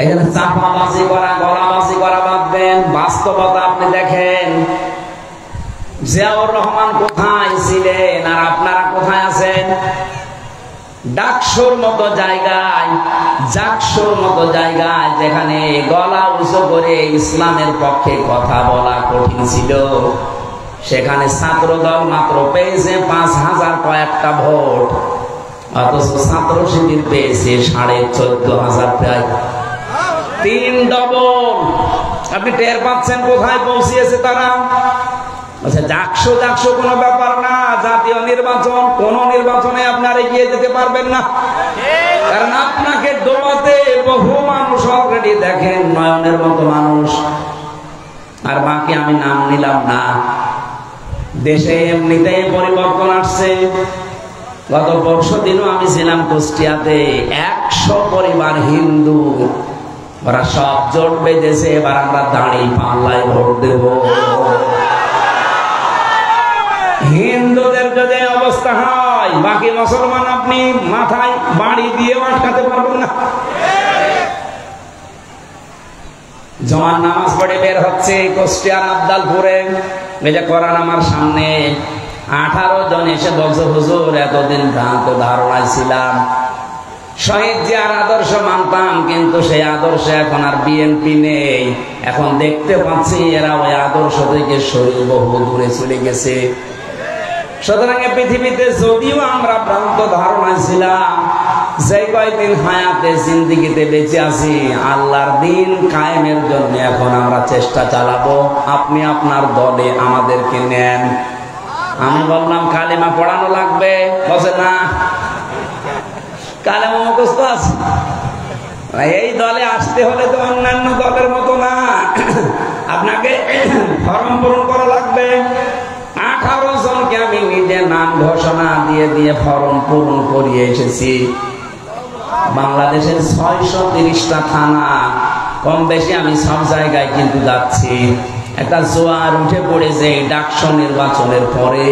এখানে চাপাবাজি করা, গলাবাজি করা বাদ দেন। বাস্তবতা আপনি দেখেন, জিয়াউর রহমান কোথায় ছিলেন আর আপনারা কোথায় আছেন? ডাকসুর মতো জায়গায়, জাকসুর মতো জায়গায়, যেখানে গলা উঁচু করে ইসলামের পক্ষে কথা বলা কঠিন ছিল, সেখানে ছাত্রদল মাত্র পেয়েছে 5,000 কয়েকটা ভোট, অথচ ছাত্র শিবির পেয়েছে 14,500, প্রায় 3 ডবল। আপনি টের পাচ্ছেন কোথায় পৌঁছিয়েছে তারা? আচ্ছা, জাকসু কোনো ব্যাপার না। জাতীয় নির্বাচন, কোন নির্বাচনে আপনারা এগিয়ে যেতে পারবেন না, কারণ আপনাকে দৌড়াতে বহু মানুষ অলরেডি দেখেন, নয়নের মতো মানুষ। আর বাকি আমি নাম নিলাম না। দেশে এমনিতেই পরিবর্তন আসছে। গত পরশু দিনও আমি ছিলাম কুষ্টিয়াতে, 100 পরিবার হিন্দু, ওরা সব জোট বেঁধেছে, এবার আমরা দাঁড়িয়ে পাল্লায় ভোট দেব। হিন্দুদের যদি অবস্থা হয়, বাকি মুসলমান আপনি মাথায় বাড়ি দিয়ে আটকাতে পারবেন না। জমান নামাজ পড়ে বের হচ্ছে কুষ্টিয়ার আবদালপুরে, এই যে কোরআন আমার সামনে, 18 জন এসে বলছে, হুজুর এতদিন ভ্রান্ত ধারণায় ছিলাম, শহীদ জিয়ার আদর্শ মানতাম, কিন্তু সেই আদর্শে এখন আর বিএনপি নেই। এখন দেখতে পাচ্ছি এরা ওই আদর্শ থেকে সরে বহু দূরে চলে গেছে। সুতরাং পৃথিবীতে যদিও আমরা ভ্রান্ত ধারণায় ছিলাম, যে কয়দিন হায়াতে জিন্দেগিতে বেঁচে আছি, আল্লাহর দিন কায়েমের জন্য এখন আমরা চেষ্টা চালাবো। আপনি আপনার দলে আমাদেরকে নেন। আমি বললাম কালেমা পড়ানো লাগবে, বলছে না, কালেমা মুখস্থ আছে। এই দলে আসতে হলে তো অন্যান্য দলের মতো না, আপনাকে ফর্ম পূরণ করা লাগবে। 18 জনকে আমি নিজে নাম ঘোষণা দিয়ে দিয়ে ফর্ম পূরণ করিয়ে এসেছি। বাংলাদেশের 630টা থানা, কম বেশি আমি সব জায়গায় কিন্তু যাচ্ছি। একটা জোয়ার উঠে পড়েছে ডাকসু নির্বাচনের পরে,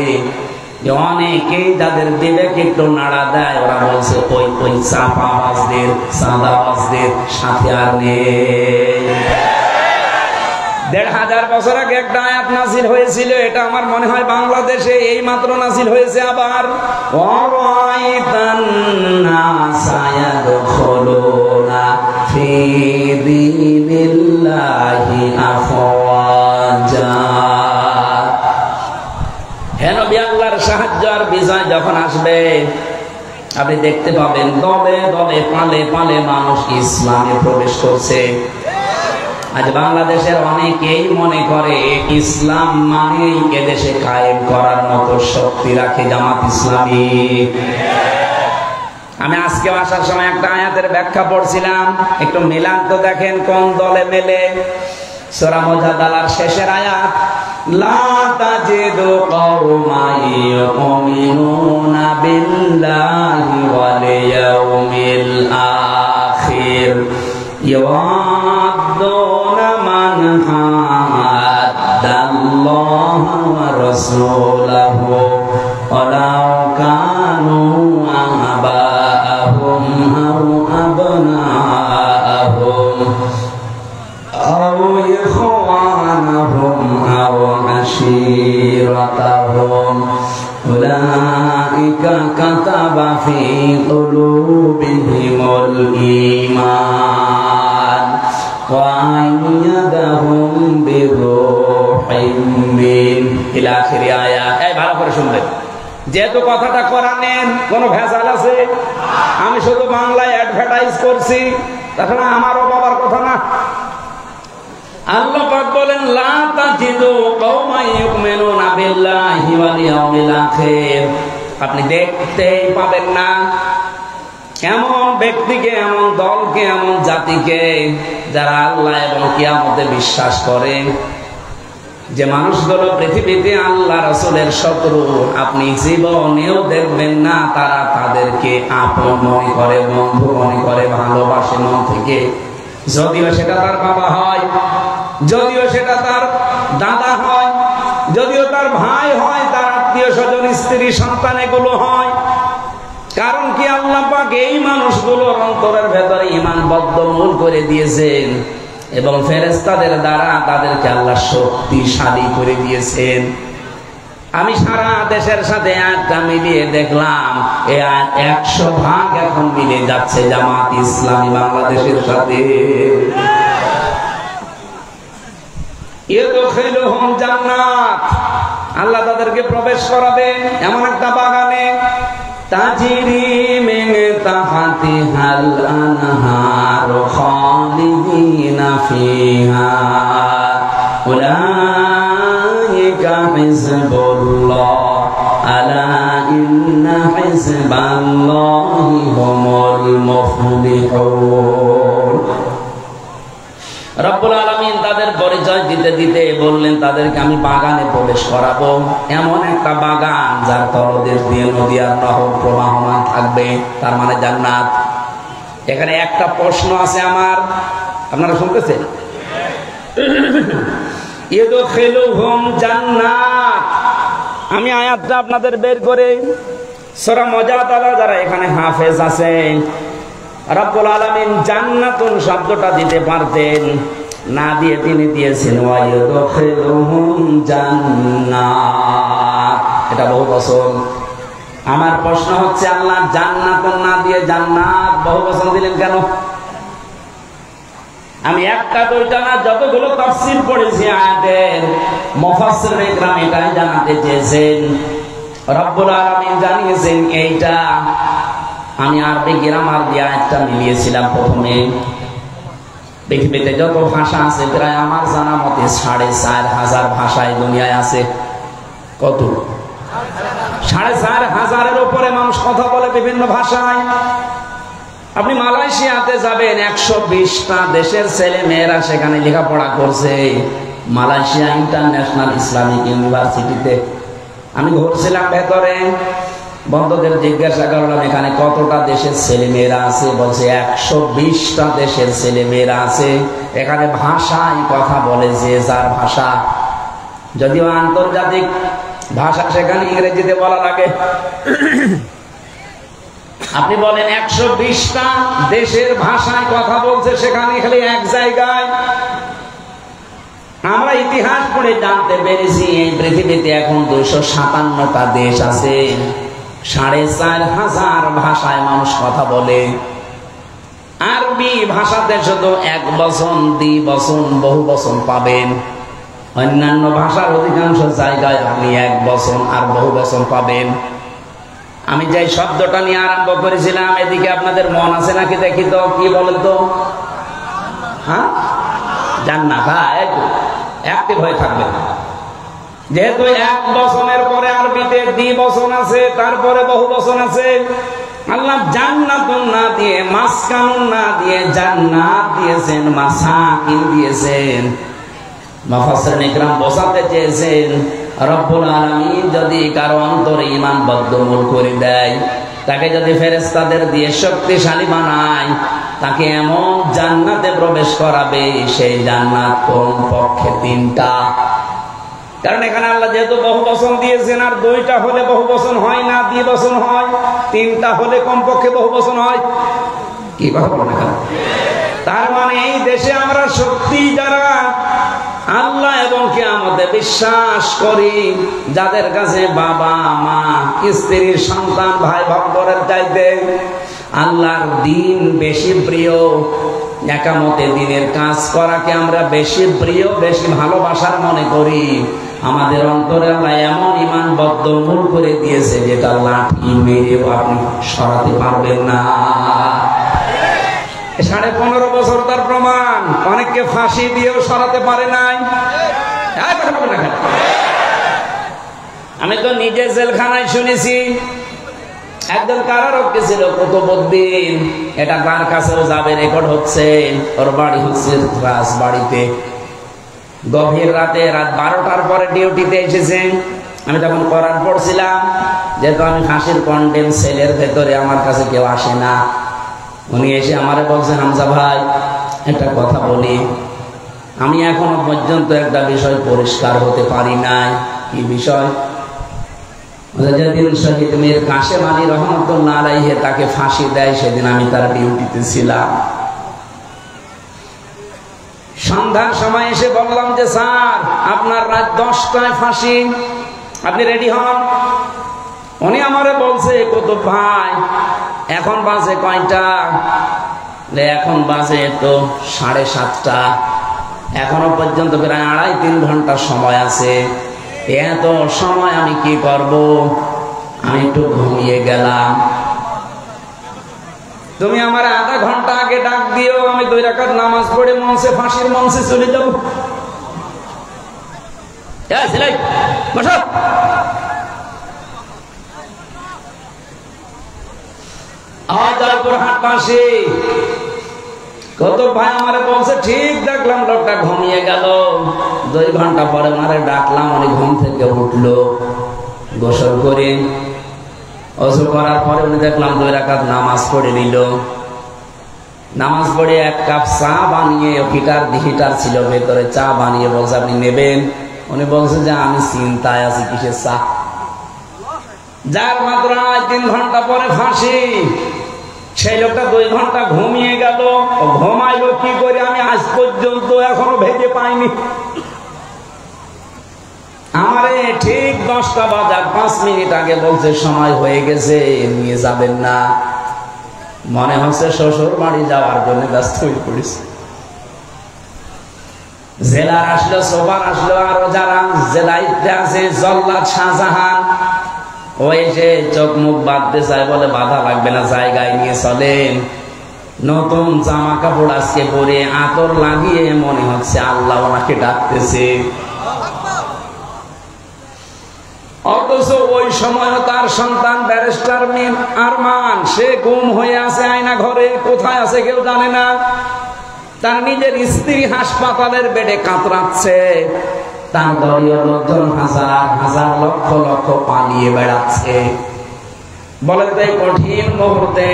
অনেকেই যাদের বিবেক একটু নাড়া দেয়, ওরা বলছে ওই চাপাবাজদের, চাঁদাবাজদের সাথে আর নেই। 1500 বছর আগে একটা আয়াত নাযিল হয়েছিল, এটা আমার মনে হয় বাংলাদেশে এই মাত্র নাযিল হয়েছে। আবার ওয়ারাইতান নাসা ইয়াদখুলুনা ফি দীনিল্লাহি আফওয়াজা। হে নবী, আল্লাহর সাহায্য আর বিজয় যখন আসবে, আপনি দেখতে পাবেন দলে দলে, পালে পালে মানুষ ইসলামে প্রবেশ করছে। আজ বাংলাদেশের অনেকেই মনে করে ইসলাম মানেই এদেশে কায়েম করার মতো শক্তি রাখে জামাত ইসলামী। আমি আজকে আসার সময় একটা আয়াতের ব্যাখ্যা পড়ছিলাম, একটু মিলান তো দেখেন কোন দলে মেলে। সূরা মুজাদালার শেষের আয়াত, লা তাজিদু কওমান ইউমিনুনা বিল্লাহি ওয়াল ইয়াউমিল আখির ইওয়াদুনা মান হাদাল্লাহা ওয়া রাসূলাহু ওয়ালাউ কানু আবাআহুম আও আবনাআহুম আও ইখওয়ানাহুম আও আশীরাতাহুম উলাইকা কাতাবা ফি কুলুবিহিমুল ঈমান ওয়া আইয়াদাহুম বিরূহিম মিন ইলা আখিরি আয়াত। এই ভালো করে শুনবেন, যেহেতু কথাটা কোরআনের, কোনো ভেজাল আছে? আমি শুধু বাংলায় অ্যাডভার্টাইজ করছি, তখন আমারও বাবার কথা না। আল্লাহ পাক বলেন, লা তাজিদু কওমান ইউমিনুনা বিল্লাহি ওয়াল ইয়াউমিল আখির। আপনি দেখতেই পাবেন না এমন ব্যক্তিকে, এমন দলকে, এমন জাতিকে যারা আল্লাহ এবং কিয়ামতে বিশ্বাস করে, যে মানুষগুলো পৃথিবীতে আল্লাহ রাসূলের শত্রু, আপনি জীবনেও দেখবেন না তারা তাদেরকে আপন মনে করে, বন্ধু মনে করে, ভালোবাসে মন থেকে। যদিও সেটা তার বাবা হয়, যদিও সেটা তার দাদা হয়, যদিও তার ভাই হয়, তার আত্মীয় স্বজন, স্ত্রী, সন্তান এগুলো হয়, কারণ কি আল্লাহ পাক এই মানুষগুলোর অন্তরের ভেতরে ঈমান বদ্ধমূল করে দিয়েছেন এবং ফেরেশতাদের দ্বারা তাদেরকে আল্লাহ শক্তিশালী করে দিয়েছেন। আমি সারা দেশের সাথে আয়াতটা মিলিয়ে দেখলাম এই আয়াত 100 ভাগ এখন মিলে যাচ্ছে জামাত ইসলামী বাংলাদেশের সাথে। ইদখিলুহুম জান্নাত, আল্লাহ তাদেরকে প্রবেশ করাবেন এমন একটা বাগানে, তাজরি মিন তাহতিহাল আনহার খালিদিনা ফিহা উলাইকা হিজবুল্লাহ আলা ইন্না হিজবাল্লাহি হুমুল মুফলিহুন। রব্বুল আলামিন তাদের পরিচয় দিতে দিতে বললেন তাদেরকে আমি বাগানে প্রবেশ করাবো, এমন একটা বাগান যার তলদেশ দিয়ে নদী আর নহর প্রবাহমান থাকবে, তার মানে জান্নাত। এখানে একটা প্রশ্ন আছে আমার, আপনারা শুনতেছেন? ইদখিলুহুম জান্নাত, আমি আয়াতটা আপনাদের বের করে সূরা মুজাদালা যারা এখানে হাফেজ আছেন, রব্বুল আলামিন জান্নাতুন শব্দটা দিতে পারতেন, না দিয়ে তিনি দিয়েছেন ওয়াইদখিলুহুম জান্নাত, এটা বহু বচন। আমার প্রশ্ন হচ্ছে আল্লাহ জান্নাতুন না দিয়ে জান্নাত বহু বচন দিলেন কেন? আমি একটা দুইটা না যতগুলো তাফসীর পড়েছি আয়াতের, মুফাসসিরিনে ইকরাম এটাই জানাতে চেয়েছেন। রব্বুল আলামিন জানিয়েছেন এইটা, আমি আরবি গ্রামার দিয়ে আয়াতটা মিলিয়েছিলাম প্রথমে। পৃথিবীতে যত ভাষা আছে প্রায় আমার জানা মতে 4,500 ভাষায় দুনিয়ায় আছে। কত? 4,500-এর উপরে মানুষ কথা বলে বিভিন্ন ভাষায়। আপনি মালয়েশিয়াতে যাবেন, 120টা দেশের ছেলে মেয়েরা সেখানে লেখাপড়া করছে, মালয়েশিয়া ইন্টারন্যাশনাল ইসলামিক ইউনিভার্সিটিতে। আমি ঘুরছিলাম ভেতরে, বন্ধুদের জিজ্ঞাসা করলাম এখানে কতটা দেশের ছেলে মেয়েরা আছে, বলছে 120টা দেশের ছেলে মেয়েরা আছে। এখানে ভাষায় কথা বলে যে যার ভাষা, যদিও আন্তর্জাতিক ভাষা সেখানে ইংরেজিতে বলা লাগে। আপনি বলেন 120টা দেশের ভাষায় কথা বলছে সেখানে, খালি এক জায়গায়। আমরা ইতিহাস পড়ে জানতে পেরেছি এই পৃথিবীতে এখন 257টা দেশ আছে, 4,500 ভাষায় মানুষ কথা বলে। আরবি ভাষাতে শুধু এক বচন, দ্বিবচন, বহু বচন পাবেন। অন্যান্য ভাষার অধিকাংশ জায়গায় আপনি এক বচন আর বহু বচন পাবেন। আমি যে শব্দটা নিয়ে আরম্ভ করেছিলাম, এদিকে আপনাদের মন আছে নাকি দেখি তো, কি বলেন তো? হ্যাঁ, জান্নাত। হ্যাঁ, অ্যাক্টিভ হয়ে থাকবেন। যেহেতু এক বচনের পরে আরবিতে দ্বিবচন আছে, তারপরে বহু বচন আছে। আল্লাহ জান্নাতুন না দিয়ে, মাসকানুন না দিয়ে জান্নাত দিয়েছেন, মাসাকিন দিয়েছেন। মুফাসসিরিনে ইকরাম বোঝাতে চেয়েছেন রব্বুল আলামিন যদি কারো অন্তরে ঈমান বদ্ধমূল করে দেয়, তাকে যদি ফেরেশতাদের দিয়ে শক্তিশালী বানায়, তাকে এমন জান্নাতে প্রবেশ করাবে, সেই জান্নাত কমপক্ষে 3টা। কারণ এখানে আল্লাহ যেহেতু বহু বচন দিয়েছেন, আর 2টা হলে বহু বচন হয় না, দ্বিবচন হয়। 3টা হলে কমপক্ষে বহু বচন হয়। কি কথা বলেন এখানে? তার মানে এই দেশে আমরা সত্যি যারা আল্লাহ এবং কিয়ামতে বিশ্বাস করি, যাদের কাছে বাবা মা, স্ত্রী, সন্তান, ভাই ভক্তদের চাইতে আল্লাহর দিন বেশি প্রিয়, একামতে দিনের কাজ করাকে আমরা বেশি প্রিয়, বেশি ভালোবাসার মনে করি, আমাদের অন্তরে আল্লাহ এমন ঈমান বদ্ধমূল করে দিয়েছে যেটা লাঠি মেরেও আপনি সরাতে পারবেন না। 15.5 বছর তার প্রমাণ। অনেককে ফাঁসি দিয়েও সরাতে পারে নাই। আমি তো নিজে জেলখানায় শুনেছি, একজন কারারক্ষী ছিল কুতুবউদ্দিন, এটা তার কাছেও যাবে, রেকর্ড হচ্ছে। ওর বাড়ি হচ্ছে রাজবাড়িতে। গভীর রাতে, রাত 12টার পরে ডিউটিতে এসেছেন। আমি তখন কোরআন পড়ছিলাম, যেহেতু আমি ফাঁসির কন্ডেম সেলের ভেতরে, আমার কাছে কেউ আসে না। উনি এসে আমারে বলছেন, হামজা ভাই একটা কথা বলি, আমি এখনো পর্যন্ত একটা বিষয় পরিষ্কার হতে পারি নাই। কি বিষয়? যেদিন শহীদ মীর কাশেম আলী রহমতুল্লাহ আলাইহি তাকে ফাঁসি দেয়, সেদিন আমি তার ডিউটিতে ছিলাম। সন্ধ্যার সময় এসে বললাম যে স্যার, আপনার রাত 10টায় ফাঁসি, আপনি রেডি হন। উনি আমারে বলছে, কুতুব ভাই এখন বাজে কয়টা? এখন বাজে তো 7:30। এখনো পর্যন্ত প্রায় 2.5-3 ঘন্টা সময় আছে। এত সময় আমি কি করব? আমি একটু ঘুমিয়ে গেলাম। তুমি আমার আধা ঘন্টা আগে ডাক দিও, আমি 2 রাকাত নামাজ পড়ে মঞ্চে, ফাঁসির মঞ্চে চলে যাব। কত ভাই আমারে বলছে, ঠিক দেখলাম লোকটা ঘুমিয়ে গেল। 2 ঘন্টা পরে ওনারে ডাকলাম, উনি ঘুম থেকে উঠলো, গোসল করে ওযু করার পরে উনি দেখলাম 2 রাকাত নামাজ পড়ে নিল। নামাজ পড়ে 1 কাপ চা বানিয়ে, হিটার ছিল ভেতরে, চা বানিয়ে বলছে আপনি নেবেন? উনি বলছে যে আমি চিন্তায় আছি, কিসের চা? যার মাত্র 3 ঘন্টা পরে ফাঁসি, সেই লোকটা 2 ঘন্টা ঘুমিয়ে গেল। ঘুমাইলো কি করে আমি আজ পর্যন্ত এখনো ভেবে পাইনি। আমারে ঠিক 10টা বাজার 5 মিনিট আগে বলছে সময় হয়ে গেছে, নিয়ে যাবেন না। মনে হচ্ছে শ্বশুর বাড়ি যাওয়ার জন্য ব্যস্ত হয়ে পড়েছে। জেলার আসলো, সোবার আসলো, আরো যারা জেলাইতে আছে, জল্লাদ শাহজাহান, ওই যে চোখ মুখ বাঁধতে চায়, বলে বাধা লাগবে না, জায়গায় নিয়ে চলেন। নতুন জামা কাপড় আজকে পরে, আতর লাগিয়ে মনে হচ্ছে আল্লাহ ওনাকে ডাকতেছে। অথচ ওই সময় তার সন্তান ব্যারিস্টার মীর আরমান, সে গুম হয়ে আছে আয়না ঘরে, কোথায় আছে কেউ জানে না। তার নিজের স্ত্রী হাসপাতালের বেডে কাতরাচ্ছে, তার দলীয় লোকজন হাজার হাজার লক্ষ লক্ষ পালিয়ে বেড়াচ্ছে। বলে তাই কঠিন মুহূর্তে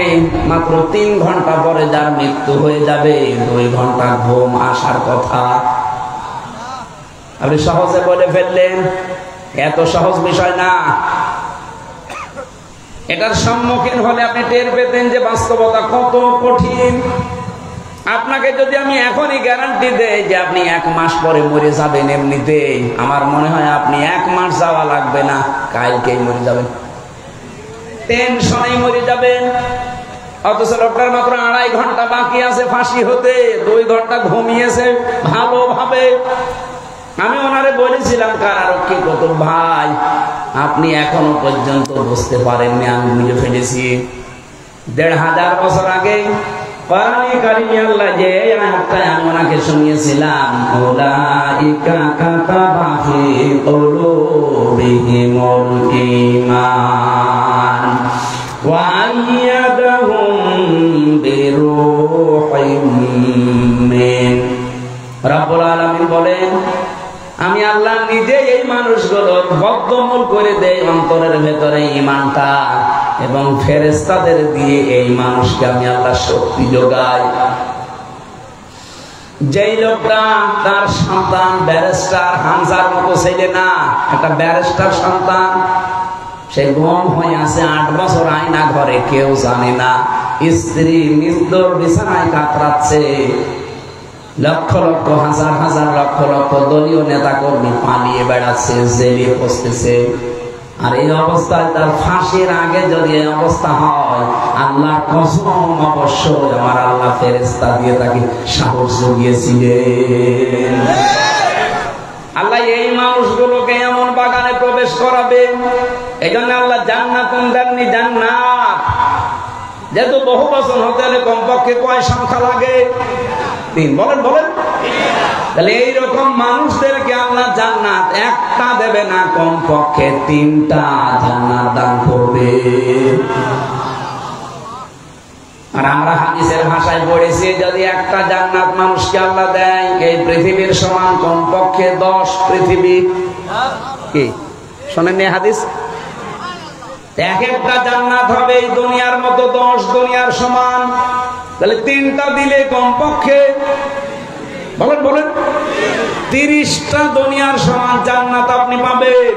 মাত্র 3 ঘন্টা পরে যার মৃত্যু হয়ে যাবে, 2 ঘন্টা ঘুম আসার কথা আপনি সহজে বলে ফেললেন। এত সহজ বিষয় না। এটার সম্মুখীন হলে আপনি টের পেতেন যে বাস্তবতা কত কঠিন। আপনাকে যদি আমি এখনই গ্যারান্টি দেই যে আপনি 1 মাস পরে মরে যাবেন, এমনিতেই আমার মনে হয় আপনি 1 মাস যাওয়া লাগবে না, কালকেই মরে যাবেন, টেনশনেই মরে যাবেন। অথচ লোকটার মাত্র 2.5 ঘন্টা বাকি আছে ফাঁসি হতে, 2 ঘন্টা ঘুমিয়েছে ভালোভাবে। আমি ওনারে বলেছিলাম, কারারক্ষী কুতুব ভাই আপনি এখনো পর্যন্ত বুঝতে পারেননি আমি বুঝে ফেলেছি। 1500 বছর আগে কোরআনে কারিমে আল্লাহ যে আয়াতটা আমি ওনাকে শুনিয়েছিলাম, উলাইকা কাতাবা ফি কুলুবিহিমুল ঈমান ওয়া আইয়াদাহুম বিরূহিম মিন। রব্বুল আলামিন বলেন, আমি আল্লাহ নিজে এই মানুষগুলোর বদ্ধমূল করে দেই অন্তরের ভেতরে ঈমানটা, এবং ফেরেশতাদের দিয়ে এই মানুষকে আমি আল্লাহ শক্তি যোগাই। যেই লোকটা তার সন্তান ব্যারিস্টার হামজার মতো ছেলে না, একটা ব্যারিস্টার সন্তান, সে গুম হয়ে আছে 8 বছর আয়না ঘরে, কেউ জানে না, স্ত্রী মৃত্যুর বিছানায় কাতরাচ্ছে, লক্ষ লক্ষ হাজার হাজার লক্ষ লক্ষ দলীয় নেতা কর্মী পালিয়ে বেড়াচ্ছে, জেলে বসতেছে। আর এই অবস্থায় তার ফাঁসির আগে যদি এই অবস্থা হয়, আল্লাহর কসম অবশ্যই আমার আল্লাহ ফেরেশতা দিয়ে তাকে সাহস জুগিয়েছিলেন। আল্লাহ এই মানুষগুলোকে এমন বাগানে প্রবেশ করাবে, এই জন্য আল্লাহ জান্নাতুন দেননি, জান্নাত। যেহেতু বহু বছর হতে হলে কমপক্ষে কয় সংখ্যা লাগে? 3। বলেন বলেন। তাহলে এইরকম মানুষদেরকে আল্লাহ জান্নাত একটা দেবে না, কমপক্ষে 3টা জান্নাত দান করবে। আর আমরা হাদিসের ভাষায় পড়েছি, যদি একটা জান্নাত মানুষকে আল্লাহ দেয়, এই পৃথিবীর সমান কমপক্ষে 10 পৃথিবী। কি শোনেননি হাদিস? এক একটা জান্নাত হবে এই দুনিয়ার মতো 10 দুনিয়ার সমান। তাহলে 3টা দিলে কমপক্ষে বলেন বলেন 30টা দুনিয়ার সমান জান্নাত আপনি পাবেন।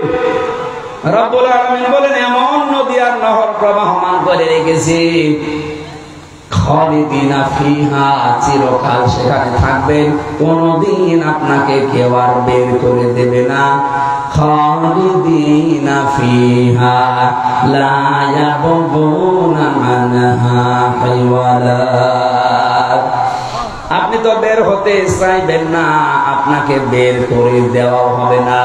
রব্বুল আলামিন বলেন এমন নদী আর নহর প্রবাহমান করে রেখেছি, খালিদিনা ফিহা, চিরকাল সেখানে থাকবেন, কোনদিন আপনাকে কেউ আর বের করে দেবে না। খালিদিনা ফিহা লা ইয়াবগুনা আনহা হিওয়ালা। আপনি তো বের হতে চাইবেন না, আপনাকে বের করে দেওয়া হবে না।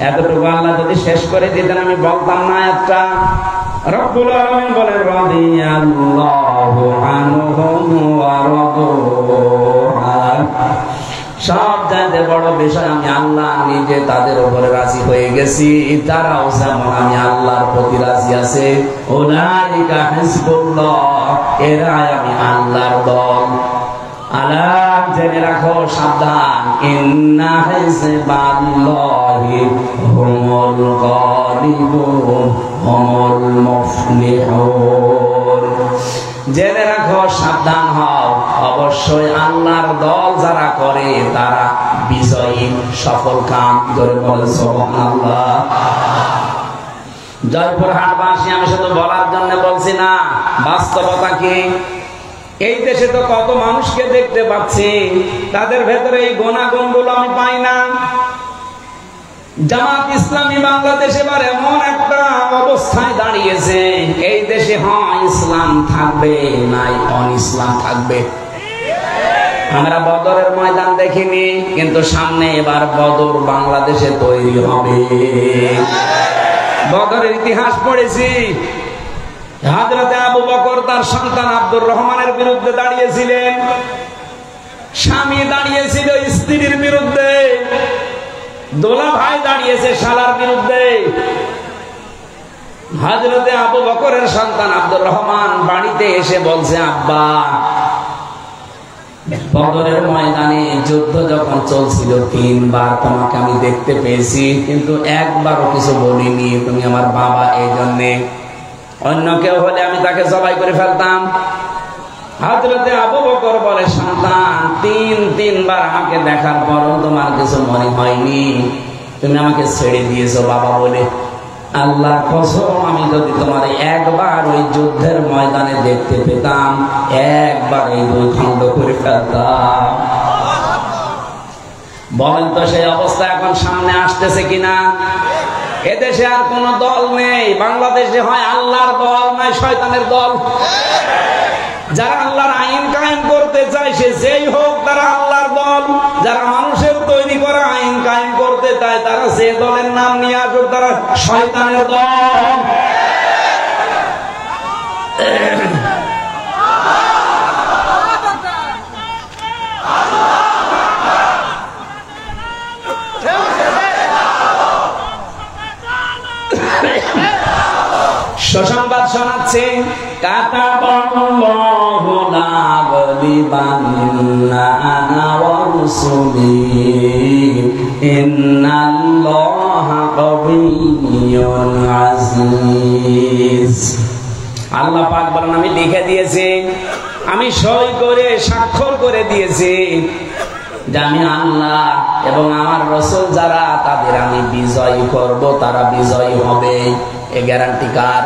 এতটুকু আল্লাহ যদি শেষ করে দিতেন আমি বলতাম না একটা। রব্বুল আলামিন বলেন রাদিয়াল্লাহু আনহুম ওয়া রাদু আন। সব চাইতে বড় বিষয় আমি আল্লাহ নিজে তাদের উপরে রাজি হয়ে গেছি, তারাও যেমন আমি আল্লাহর প্রতি রাজি আছে। উলাইকা হিজবুল্লাহ, এরাই আমি আল্লাহর দল। আলা, জেনে রাখো, সাবধান, ইন্না হিজবাল্লাহি হুমুল গালিবুন হুমুল মুফলিহুন। জেনে রাখো, সাবধান হও, অবশ্যই আল্লাহর দল যারা করে তারা বিজয়ী, সফল কাম করে। বলে সুবহানাল্লাহ। জয়পুরহাটবাসী আমি শুধু বলার জন্য বলছি না, বাস্তবতা কি? এই দেশে তো কত মানুষকে দেখতে পাচ্ছি, তাদের ভেতরে এই গুণাগুণগুলো আমি পাই না। জামাত ইসলামী বাংলাদেশ এবার এমন একটা অবস্থায় দাঁড়িয়েছে, এই দেশে হয় ইসলাম থাকবে, নাই অন-ইসলাম থাকবে। আমরা বদরের ময়দান দেখিনি, কিন্তু সামনে এবার বদর বাংলাদেশে তৈরি হবে। বদরের ইতিহাস পড়েছি। হযরত আবু বকর তার সন্তান আব্দুর রহমানের বিরুদ্ধে দাঁড়িয়েছিলেন, স্বামী দাঁড়িয়েছিল স্ত্রীর বিরুদ্ধে, দোলা ভাই দাঁড়িয়েছে শালার বিরুদ্ধে। হযরত আবু বকরের সন্তান আব্দুর রহমান বাড়িতে এসে বলছে, আব্বা, বদরের ময়দানে যুদ্ধ যখন চলছিল 3 বার তোমাকে আমি দেখতে পেয়েছি, কিন্তু একবারও কিছু বলিনি, তুমি আমার বাবা, এই জন্যে। অন্য কেউ হলে আমি তাকে জবাই করে ফেলতাম। হযরত আবু বকর বলে, সন্তান, 3 বার আমাকে দেখার পরও তোমার কিছু মনে হয়নি, তুমি আমাকে ছেড়ে দিয়েছো বাবা বলে। আল্লাহর কসম, আমি যদি তোমার একবার ওই যুদ্ধের ময়দানে দেখতে পেতাম, একবার এই 2 খণ্ড করে ফেলতাম। বলেন তো সেই অবস্থা এখন সামনে আসতেছে কিনা? এদেশে আর কোন দল নেই, বাংলাদেশে হয় আল্লাহর দল, নয় শয়তানের দল। যারা আল্লাহর আইন কায়েম করতে চায়, সে যেই হোক, তারা আল্লাহর দল। যারা মানুষের তৈরি করা আইন কায়েম করতে চায়, তারা যে দলের নাম নিয়ে আসুক, তারা শয়তানের দল। সুসংবাদ শোনাচ্ছে, কাতাবাল্লাহু লা গালিবান্না আনা ওয়া রুসুলি ইন্নাল্লাহা কাবিয়্যুন আযীজ। আল্লাহ পাক বলেন, আমি লিখে দিয়েছি, আমি সই করে স্বাক্ষর করে দিয়েছি যে আমি আল্লাহ এবং আমার রাসূল যারা, তাদের আমি বিজয়ী করব, তারা বিজয়ী হবে। এই গ্যারান্টি কার?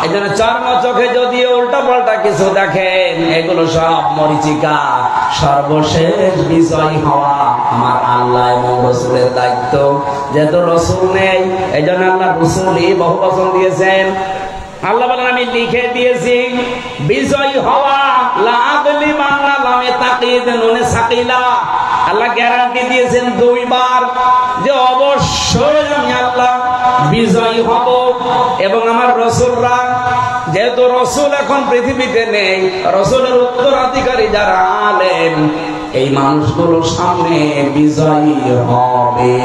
এই জন্য চর্ম চোখে যদি উল্টা পাল্টা কিছু দেখেন, এগুলো সব মরিচিকা। সর্বশেষ বিজয়ী হওয়া আমার আল্লাহ এবং রাসূলের দায়িত্ব। যেহেতু রাসূল নেই, এই জন্য আল্লাহ রাসূলই বহু বচন দিয়েছেন। আল্লাহ বলেন, আমি লিখে দিয়েছি বিজয়ী হওয়া। লা আগলিবান্না, লামে তাকিদ, নুনে সাকিলা। আল্লাহ গ্যারান্টি দিয়েছেন 2 বার যে অবশ্যই আমি আল্লাহ বিজয়ী হব এবং আমার রাসূলরা। যেহেতু রাসূল এখন পৃথিবীতে নেই, রাসূলের উত্তরাধিকারী যারা আলেম, এই মানুষগুলোর সামনে বিজয়ী হবে।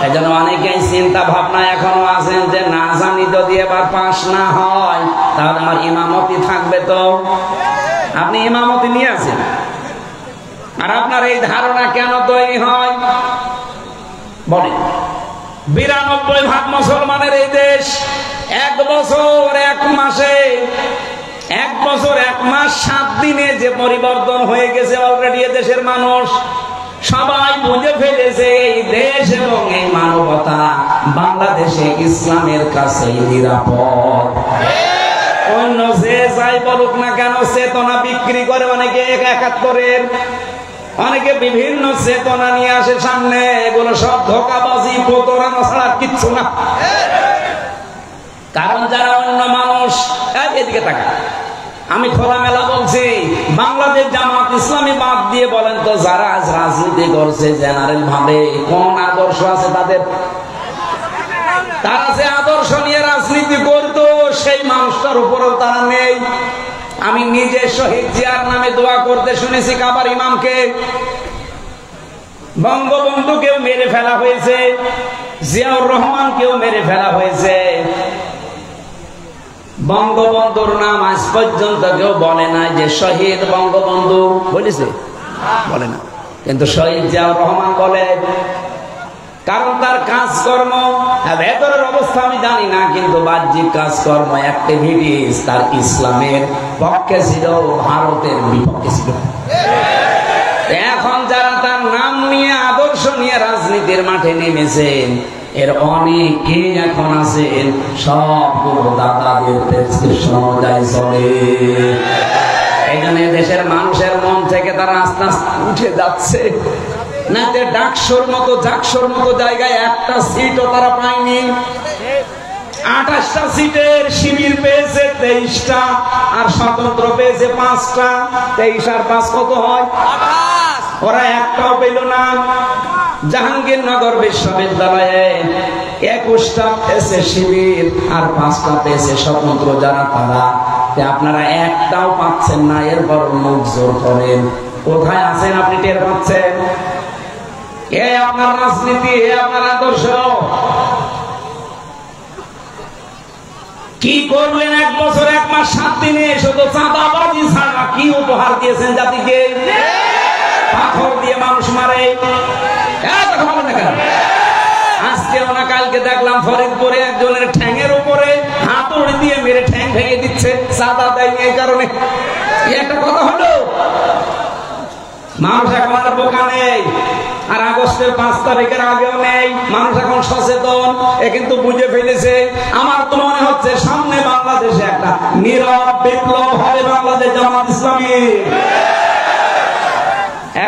এই জন্য অনেকেই চিন্তা ভাবনা এখনো আছেন যে না জানি যদি এবার পাস না হয়, তাহলে আমার ইমামতি থাকবে। তো আপনি ইমামতি নিয়ে আছেন, আর আপনার এই ধারণা কেন তৈরি হয় বলেন? 92% মুসলমানের এই দেশ 1 বছর 1 মাসে, 1 বছর 1 মাস 7 দিনে যে পরিবর্তন হয়ে গেছে অলরেডি। দেশের মানুষ সবাই বুঝে ফেলেছে এই দেশ এবং এই মানবতা বাংলাদেশে ইসলামের কাছে নিরাপদ। অন্য যে যাই বলুক না কেন, চেতনা বিক্রি করে অনেকে, 71-এর অনেকে বিভিন্ন চেতনা নিয়ে আসে সামনে। এগুলো সব ধোঁকাবাজি, প্রতারণা ছাড়া কিচ্ছু না। কারণ যারা অন্য মানুষ, এদিকে তাকা, আমি খোলামেলা বলছি, বাংলাদেশ জামাত ইসলামী বাদ দিয়ে বলেন তো যারা আজ রাজনীতি করছে জেনারেল ভাবে, কোন আদর্শ আছে তাদের? তারা যে আদর্শ নিয়ে রাজনীতি করতো সেই মানুষটার উপরেও তারা নেই। আমি নিজে শহীদ জিয়ার নামে দোয়া করতে শুনেছি কাবার ইমামকে। বঙ্গবন্ধুকেও মেরে ফেলা হয়েছে, জিয়াউর রহমানকেও মেরে ফেলা হয়েছে। বঙ্গবন্ধুর নাম আজ পর্যন্ত কেউ বলে না যে শহীদ বঙ্গবন্ধু, বলেছে? বলে না। কিন্তু শহীদ জিয়াউর রহমান বলে, কারণ তার কাজকর্ম, ভেতরের অবস্থা আমি জানি না, কিন্তু বাহ্যিক কাজকর্ম, অ্যাক্টিভিটিস তার ইসলামের পক্ষে ছিল, ভারতের বিপক্ষে ছিল। এখন যারা তার নাম নিয়ে আদর্শ নিয়ে রাজনীতির মাঠে নেমেছেন, এর অনেকে এখন আছেন সবগুলো দাদাদের প্রেসক্রিপশন অনুযায়ী চলে। এই জন্য দেশের মানুষের মন থেকে তারা আস্তে আস্তে উঠে যাচ্ছে। না ডাকসুর মতো জাকসুর মতো জায়গায় একটা সিটও তারা পায়নি। 28টা সিটের শিবির পেয়েছে 23টা, আর স্বতন্ত্র পেয়েছে 5টা। 23 আর 5 কত হয়? ওরা একটাও পেল না। জাহাঙ্গীরনগর বিশ্ববিদ্যালয়ে 21টা পেয়েছে শিবির আর 5টা পেয়েছে স্বতন্ত্র যারা, তারা। আপনারা একটাও পাচ্ছেন না, এরপর মুখ জোর করেন। কোথায় আছেন আপনি টের পাচ্ছেন? এ আপনার রাজনীতি, এ আপনার আদর্শ। কি করলেন 1 বছর 1 মাস 7 দিনে? শুধু চাঁদাবাজি ছাড়া কি উপহার দিয়েছেন জাতিকে? পাথর দিয়ে মানুষ মারে। আজকেও না কালকে দেখলাম ফরিদপুরে একজনের ঠ্যাঙের উপরে হাতুড়ি দিয়ে মেরে ঠ্যাং ভেঙে দিচ্ছে, চাঁদা দেয়নি এই কারণে। একটা কথা হলো, মানুষ এখন আর বোকা নেই, আর আগস্টের 5 তারিখের আগেও নেই। মানুষ এখন সচেতন, এ কিন্তু বুঝে ফেলেছে। আমার তো মনে হচ্ছে সামনে বাংলাদেশে একটা নীরব বিপ্লব হবে বাংলাদেশ জামাত ইসলামী।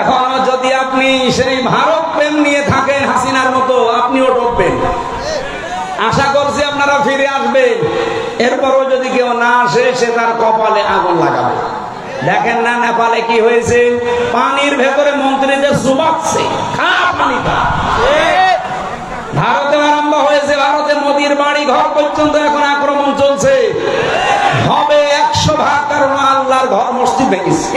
এখনো যদি আপনি সেই ভারত প্রেম নিয়ে থাকেন হাসিনার মতো, আপনিও ডুববেন। আশা করছি আপনারা ফিরে আসবেন। এরপরও যদি কেউ না আসে, সে তার কপালে আগুন লাগাবে। দেখেন না নেপালে কি হয়েছে? পানির ভেতরে মন্ত্রীদের চুবাচ্ছে, খা পানি খা। ভারতে আরম্ভ হয়েছে, ভারতে মোদির বাড়ি ঘর পর্যন্ত এখন আক্রমণ চলছে। হবে 100 ভাগ, কারণ আল্লাহর ঘর মসজিদ ভেঙেছে।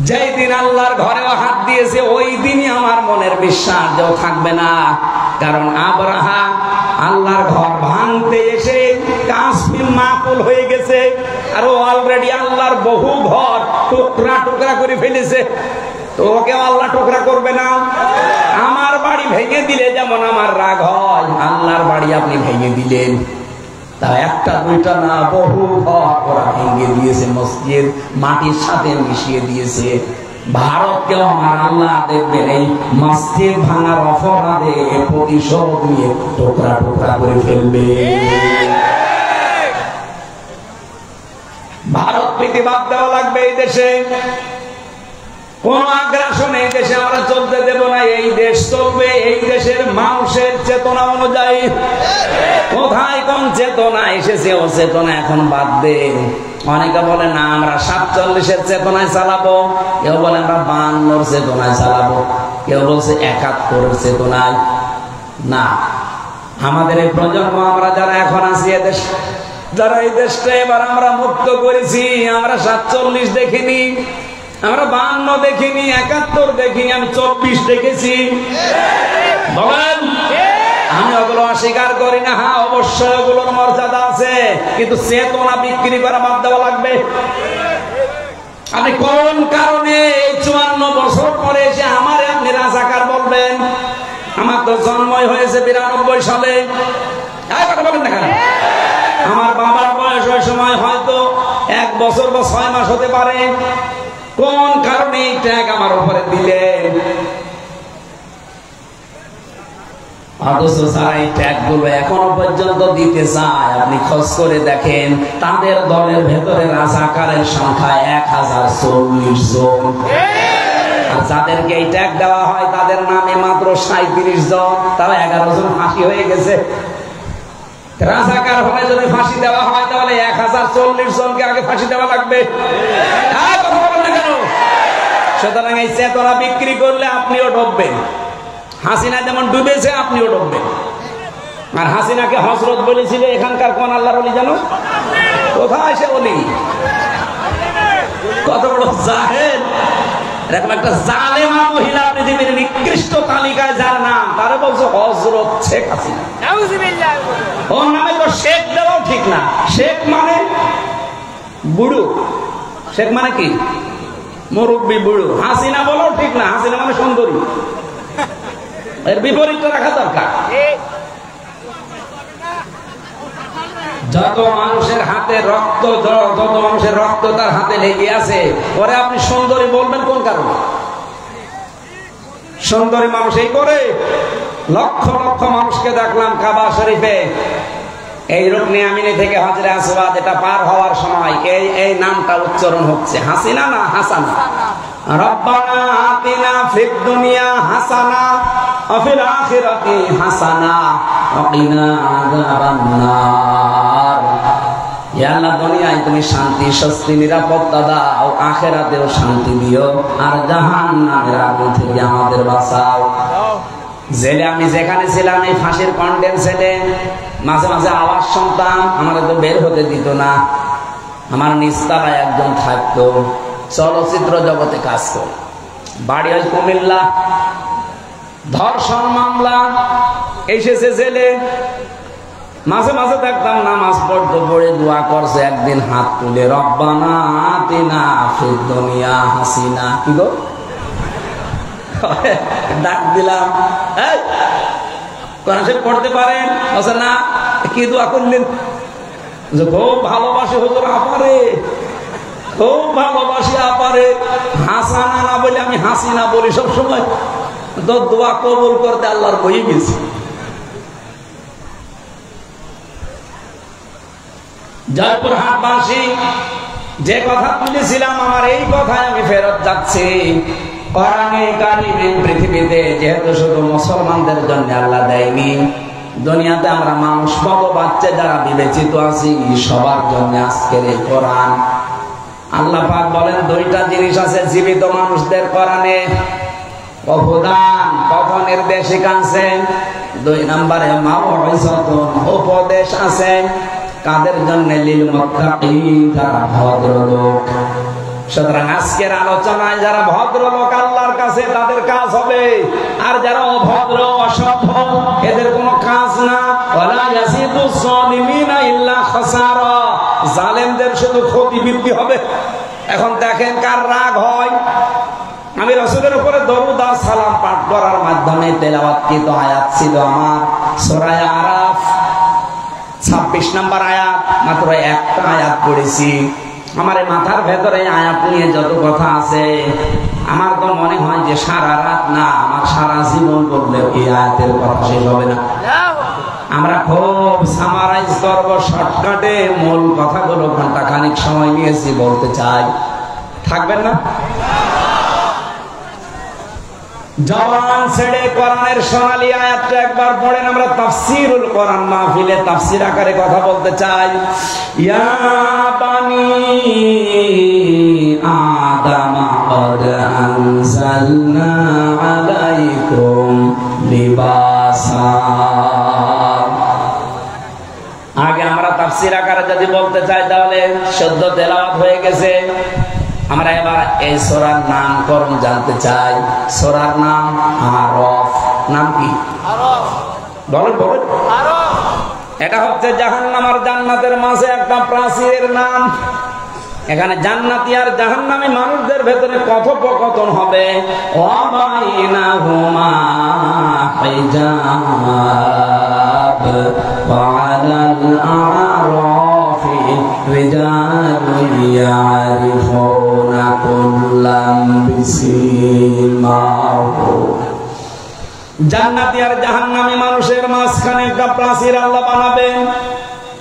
যেই দিন আল্লাহর ঘরেও হাত দিয়েছে, ওই দিনই আমার মনের বিশ্বাস যে থাকবে না। কারণ আব্রাহা আল্লাহর ঘর ভাঙতে এসে কাশ্মীর মাকুল হয়ে গেছে, আর ও অলরেডি আল্লাহর বহু ঘর টুকরা টুকরা করে ফেলেছে। তো ওকে আল্লাহ টুকরা করবে না? আমার বাড়ি ভেঙে দিলে যেমন আমার রাগ হয়, আল্লাহর বাড়ি আপনি ভেঙে দিলেন, তা 1টা 2টা না, বহু ঘর ওরা ভেঙে দিয়েছে, মসজিদ মাটির সাথে মিশিয়ে দিয়েছে। ভারতকেও আমার আল্লাহ দেখবেন এই মসজিদ ভাঙার অপরাধে প্রতিশোধ নিয়ে টুকরা টুকরা করে ফেলবে। ভারত প্রতিবাদ দেওয়া লাগবে এই দেশে। কোন আগ্রাসন এই দেশে আমরা চলতে দেব না। এই দেশ চলবে এই দেশের মানুষের চেতনা অনুযায়ী। কোথায় কোন চেতনা এসেছে, ও চেতনা এখন বাদ দেন। অনেকে বলে না আমরা 47-এর চেতনায় চালাবো, কেউ বলে আমরা 52-র চেতনায় চালাবো, কেউ বলছে 71-এর চেতনায়। না, আমাদের এই প্রজন্ম, আমরা যারা এখন আছি এদেশ, যারা এই দেশটা এবার আমরা মুক্ত করেছি, আমরা 47 দেখিনি, আমরা 52 দেখিনি, 71 দেখিনি, আমি 24 দেখেছি। বলেন, আমি ওগুলো অস্বীকার করি না। হ্যাঁ, অবশ্যই ওগুলোর মর্যাদা আছে, কিন্তু চেতনা বিক্রি করা বাদ দেওয়া লাগবে। আপনি কোন কারণে এই 54 বছর পরে এসে আমারে আপনি রাজাকার বলবেন? তো জন্মই হয়েছে 92 সালে। কথা বলেন না কেন? আমার বাবার বয়স ওই সময় হয়তো 1 বছর বা 6 মাস হতে পারে। কোন কারণে এই ট্যাগ আমার উপরে দিলেন? অথচ যারা এই ট্যাগগুলো এখনো পর্যন্ত দিতে চায়, আপনি খোঁজ করে দেখেন তাদের দলের ভেতরে রাজাকারের সংখ্যা 1040 জন। আর যাদেরকে এই ট্যাগ দেওয়া হয় তাদের নামে মাত্র 37 জন, তারা 11 জন ফাঁসি হয়ে গেছে। রাজাকার হলে যদি ফাঁসি দেওয়া হয় তাহলে 1040 জনকে আগে ফাঁসি দেওয়া লাগবে। কথা বলেন না কেন? সুতরাং এই চেতনা বিক্রি করলে আপনিও ডুববেন। হাসিনা যেমন ডুবেছে আপনিও ডুববেন। আর হাসিনাকে হযরত বলেছিল এখানকার কোন আল্লাহর ওলি জানো? কোথায় সে ওলি? কত বড় জাহেল! এরকম একটা জালেমা মহিলা পৃথিবীর নিকৃষ্ট তালিকায় যার নাম, তারে বলছে হযরত শেখ হাসিনা। নাউযুবিল্লাহ। ওর নামে তো শেখ দেওয়াও ঠিক না। শেখ মানে বুড়ো। শেখ মানে কি? মুরব্বি বুড়ো। হাসিনা বলাও ঠিক না। হাসিনা মানে সুন্দরী। এর বিপরীতটা রাখা দরকার। যত মানুষের হাতে রক্ত, যত মানুষের রক্ত তার হাতে লেগে আছে, পরে আপনি সুন্দরী বলবেন কোন কারণে? সুন্দরী মানুষ এই করে। লক্ষ লক্ষ মানুষকে দেখলাম কাবা শরীফে এই রুকনে আমিনি থেকে হজরে আসওয়াদ এটা পার হওয়ার সময় এই নামটা উচ্চারণ হচ্ছে। হাসিনা না হাসানা? রব্বানা আতিনা ফিদ দুনিয়া হাসানা ওয়া ফিল আখিরাতি হাসানা ওয়া কিনা আযাবান্নার। ইয়া আল্লাহ, দুনিয়ায় তুমি শান্তি, স্বস্তি, নিরাপত্তা দাও, আখিরাতেও শান্তি দিও, আর জাহান্নামের আগুন থেকে আমাদের বাঁচাও। জেলে আমি যেখানে ছিলাম, এই ফাঁসির কন্ডেম ছেলে, মাঝে মাঝে আওয়াজ শুনতাম, আমাদের তো বের হতে দিত না। আমার নিস্তারায় একজন থাকতো, চলচ্চিত্র জগতে কাজ করে, বাড়ি হয় কুমিল্লা। ধর্ষণ মামলা, এসেছে জেলে। মাঝে মাঝে দেখতাম নামাজ পড়তে পড়ে দোয়া করছে, একদিন হাত তুলে রব্বানা আতিনা ফিদ দুনিয়া হাসিনা। কি গো ডাক দিলাম, কোরআন শরীফ পড়তে পারেন? বলছে না। কি দোয়া করলেন? খুব ভালোবাসি হুজুর আপারে, খুব ভালোবাসি আপারে। হাসানা না বলে আমি হাসিনা বলি সবসময়। তো দোয়া কবুল করতে আল্লাহর বই গেছি। জয়পুরহাটবাসী, যে কথা তুলেছিলাম, আমার এই কথায় আমি ফেরত যাচ্ছি। কোরআনে কারিমে পৃথিবীতে যেহেতু শুধু মুসলমানদের জন্য আল্লাহ দেয়নি, দুনিয়াতে আমরা মানুষ বড় বাচ্চা যারা বিবেচিত আছি সবার জন্য আজকের এই কোরআন। আল্লাহ পাক বলেন দুইটা জিনিস আছে জীবিত মানুষদের কোরআনে, অবদান কত নির্দেশিক আছে, 2 নম্বরে মাউইযাতুন উপদেশ আছে। কাদের জন্য? লিল মুত্তাকিন, যারা ভদ্রলোক। সুতরাং আজকের আলোচনায় যারা ভদ্রলোক আল্লাহর কাছে তাদের কাজ হবে, আর যারা অভদ্র অসভ্য এদের কোনো কাজ না। ওয়ালা ইয়াসিদুস সালিমিনা ইল্লা খাসারা, জালেমদের শুধু ক্ষতি বৃদ্ধি হবে। এখন দেখেন কার রাগ হয়। আমি রাসূলের উপরে দরুদ আর সালাম পাঠ করার মাধ্যমে তেলাওয়াতকৃত আয়াত ছিল আমার সূরা আরাফ 26 নম্বর আয়াত, মাত্র একটা আয়াত পড়েছি। আমার মাথার ভেতরে আয়াত নিয়ে যত কথা আছে, আমার তো মনে হয় যে সারা রাত না, আমার সারা জীবন বললে এই আয়াতের কথা শেষ হবে না। আমরা খুব সামারাইজ করব, শর্টকাটে মূল কথাগুলো ঘন্টা খানিক সময় নিয়েছি বলতে চাই। থাকবেন না? জবান ছেড়ে কোরআনের সোনালী আয়াতটা একবার পড়েন। আমরা তাফসীরুল কোরআন মাহফিলে তাফসীর আকারে কথা বলতে চাই। ইয়া বানি আদম ক্বাদ আনজালনা আলাইকুম লিবাসা। আগে আমরা তাফসীর আকারে যদি বলতে চাই তাহলে শুদ্ধ তেলাওয়াত হয়ে গেছে। আমরা এবার এই সূরার নামকরণ জানতে চাই। সূরার নাম আরাফ। নাম কি? আরাফ। বলেন বলেন। আরাফ। এটা হচ্ছে জাহান্নাম আর জান্নাতের মাঝে একটা প্রাচীরের নাম। এখানে জান্নাতি আর জাহান্নামী মানুষদের ভেতরে কথোপকথন হবে, ওয়াবাইনাহুমা হিজাব ওয়া আলাল আরাফি রিজালুন ইয়ারিফুনা কুল্লাম বিসিমাহুম। জান্নাতি আর জাহান্নামী মানুষের মাঝখানে একটা প্রাচীর আল্লাহ বানাবেন।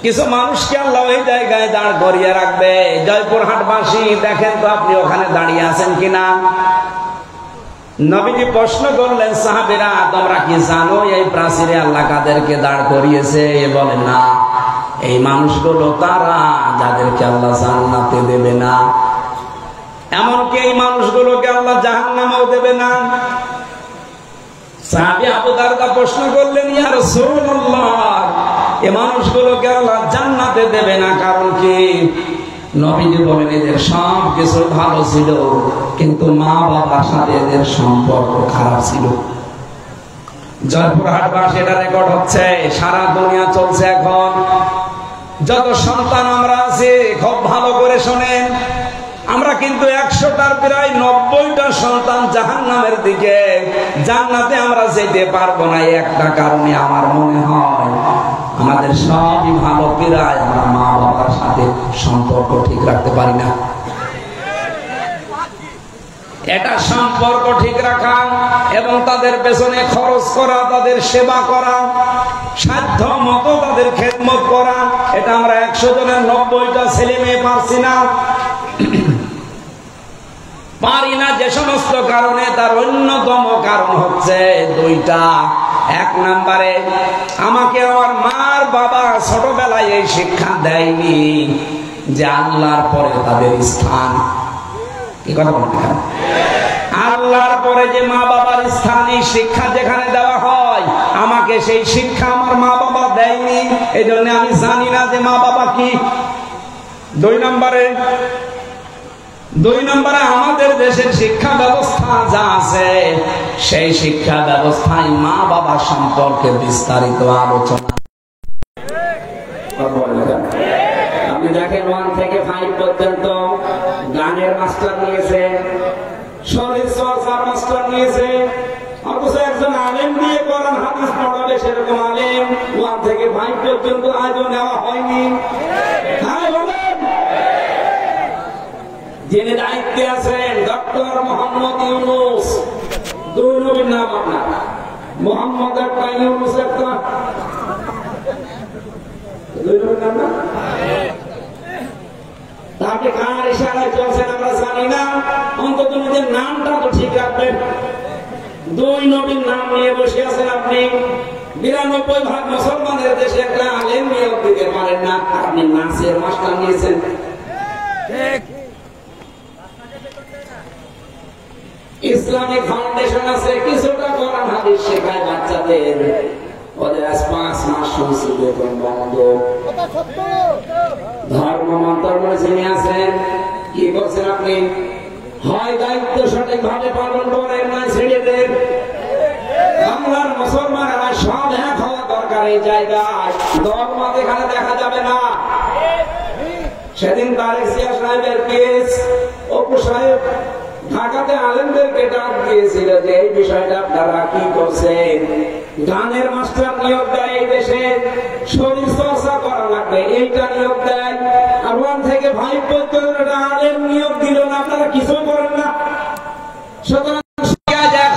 কিছু মানুষকে আল্লাহ ওই জায়গায় দাঁড় করিয়ে রাখবে। জয়পুরহাটবাসী দেখেন তো আপনি ওখানে দাঁড়িয়ে আছেন কিনা। নবীজি প্রশ্ন করলেন, সাহাবীরা তোমরা কি জানো এই প্রাচীরে আল্লাহ কাদেরকে দাঁড় করিয়েছে? বলে না, এই মানুষগুলো তারা যাদেরকে আল্লাহ জান্নাতে দেবে না, এমনকি এই মানুষগুলোকে আল্লাহ জাহান্নামেও দেবে না। সাহাবী আবু দারদা প্রশ্ন করলেন, ইয়া রাসূলুল্লাহ, এই মানুষগুলোকে আল্লাহ জান্নাতে দেবে না, কারণ কি? নবীজি বলেন, এদের সব কিছু ভালো ছিল, কিন্তু মা বাবার সাথে এদের সম্পর্ক খারাপ ছিল। জয়পুরহাটবাসী এটা রেকর্ড হচ্ছে, সারা দুনিয়া চলছে এখন। যত সন্তান আমরা আছি খুব ভালো করে শোনেন, আমরা কিন্তু 100টার প্রায় 90টা সন্তান জাহান্নামের দিকে, জান্নাতে আমরা যেতে পারবো না। একটা কারণে আমার মনে হয় আমাদের সবই ভালো, প্রায় আমরা মা বাবার সাথে সম্পর্ক ঠিক রাখতে পারি না। এটা সম্পর্ক ঠিক রাখা এবং তাদের পেছনে খরচ করা, তাদের সেবা করা, সাধ্য মতো তাদের খেদমত করা, এটা আমরা 100 জনের 90টা ছেলে মেয়ে পারছি না। পারি না যে সমস্ত কারণে, তার অন্যতম কারণ হচ্ছে দুইটা। এক নম্বরে, আমাকে আমার মার বাবা ছোটবেলায় এই শিক্ষা দেয়নি যে আল্লাহর পরে তাদের স্থান। কি কথা বলতেন? আল্লাহর পরে যে মা বাবার স্থান, এই শিক্ষা যেখানে দেওয়া হয়, আমাকে সেই শিক্ষা আমার মা বাবা দেয়নি, এই জন্য আমি জানি না যে মা বাবা কি। দুই নম্বরে আমাদের দেশের শিক্ষা ব্যবস্থা যা আছে, সেই শিক্ষা ব্যবস্থায় মা বাবা সম্পর্কে বিস্তারিত আলোচনা। আপনি দেখেন 1 থেকে 5 পর্যন্ত গানের মাস্টার নিয়েছে, শরীর চর্চার মাস্টার নিয়েছে, অথচ একজন আলেম দিয়ে কোরআন হাদিস পড়াবে, সেরকম আলেম 1 থেকে 5 পর্যন্ত আজও নেওয়া হয়নি। যিনি দায়িত্বে আছেন ডক্টর মোহাম্মদ ইউনূস, 2 নবীর নাম আপনার, মোহাম্মদ একটা, ইউনূস একটা, 2 নবীর নাম না? আপনি কার ইশারায় চলছেন আমরা জানি না, অন্তত নিজের নামটা তো ঠিক রাখবেন। 2 নবীর নাম নিয়ে বসে আছেন আপনি। 92% মুসলমানের দেশে একটা আলেম নিয়োগ দিতে পারেন না, আপনি নাচের মাস্টার নিয়েছেন। ইসলামিক ফাউন্ডেশন আছে, কিছুটা কোরআন হাদিস শেখায় বাচ্চাদের, ওদের 5 মাস সংস্কৃত বেতন বন্ধ। ধর্ম মন্ত্রণালয় যিনি আছেন, কি করছেন আপনি? হয় দায়িত্ব সঠিকভাবে পালন করেন, না ছেড়ে দেন। বাংলার মুসলমানেরা সব এক হওয়া দরকার এই জায়গায়, ধর্ম এখানে দেখা যাবে না। সেদিন তারেক জিয়া সাহেবের কেস, অপু সাহেব ঢাকাতে আলেমদেরকে ডাক দিয়েছিল যে এই বিষয়টা আপনারা কি করছেন। গানের মাস্টার নিয়োগ দেয় এই দেশে, শরীর চর্চা করা লাগবে, এইটা নিয়োগ দেয়। আর 1 থেকে 5 পর্যন্ত আলেম নিয়োগ দিল না, আপনারা কিছু করেন না। সুতরাং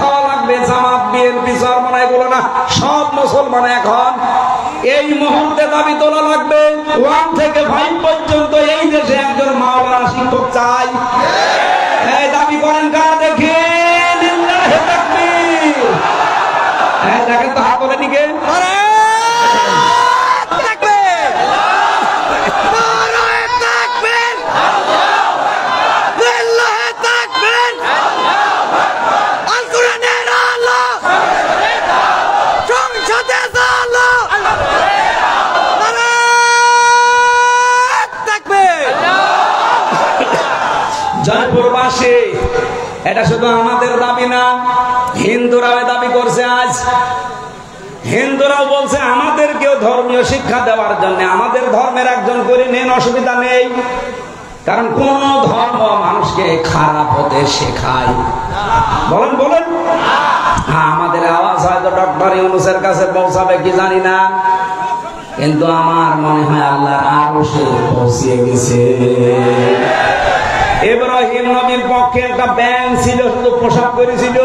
খাওয়া লাগবে, জামাত বিএনপি চরমনা এগুলো না, সব মুসলমান এখন এই মুহূর্তে দাবি তোলা লাগবে। 1 থেকে 5 পর্যন্ত এই দেশে একজন মাওলানা শিক্ষক চাই। এই দাবি করেন কারা দেখি? লিল্লাহি তাকবীর। দেখেন তো হাত বলে দিকে। জয়পুরবাসী, এটা শুধু আমাদের দাবি না, হিন্দুরাও দাবি করছে। আজ হিন্দুরাও বলছে আমাদেরকেও ধর্মীয় শিক্ষা দেওয়ার জন্য, আমাদের ধর্মের একজন করে নেন, অসুবিধা নেই। কারণ কোন ধর্ম মানুষকে খারাপ হতে শেখায়? বলেন বলেন। আমাদের আওয়াজ হয়তো ডক্টর ইউনূসের কাছে পৌঁছাবে কি জানি না, কিন্তু আমার মনে হয় আল্লাহর আরশে পৌঁছে গেছে। ইব্রাহিম নবীর পক্ষে একটা ব্যাঙ ছিল, শুধু পোশাক করেছিল,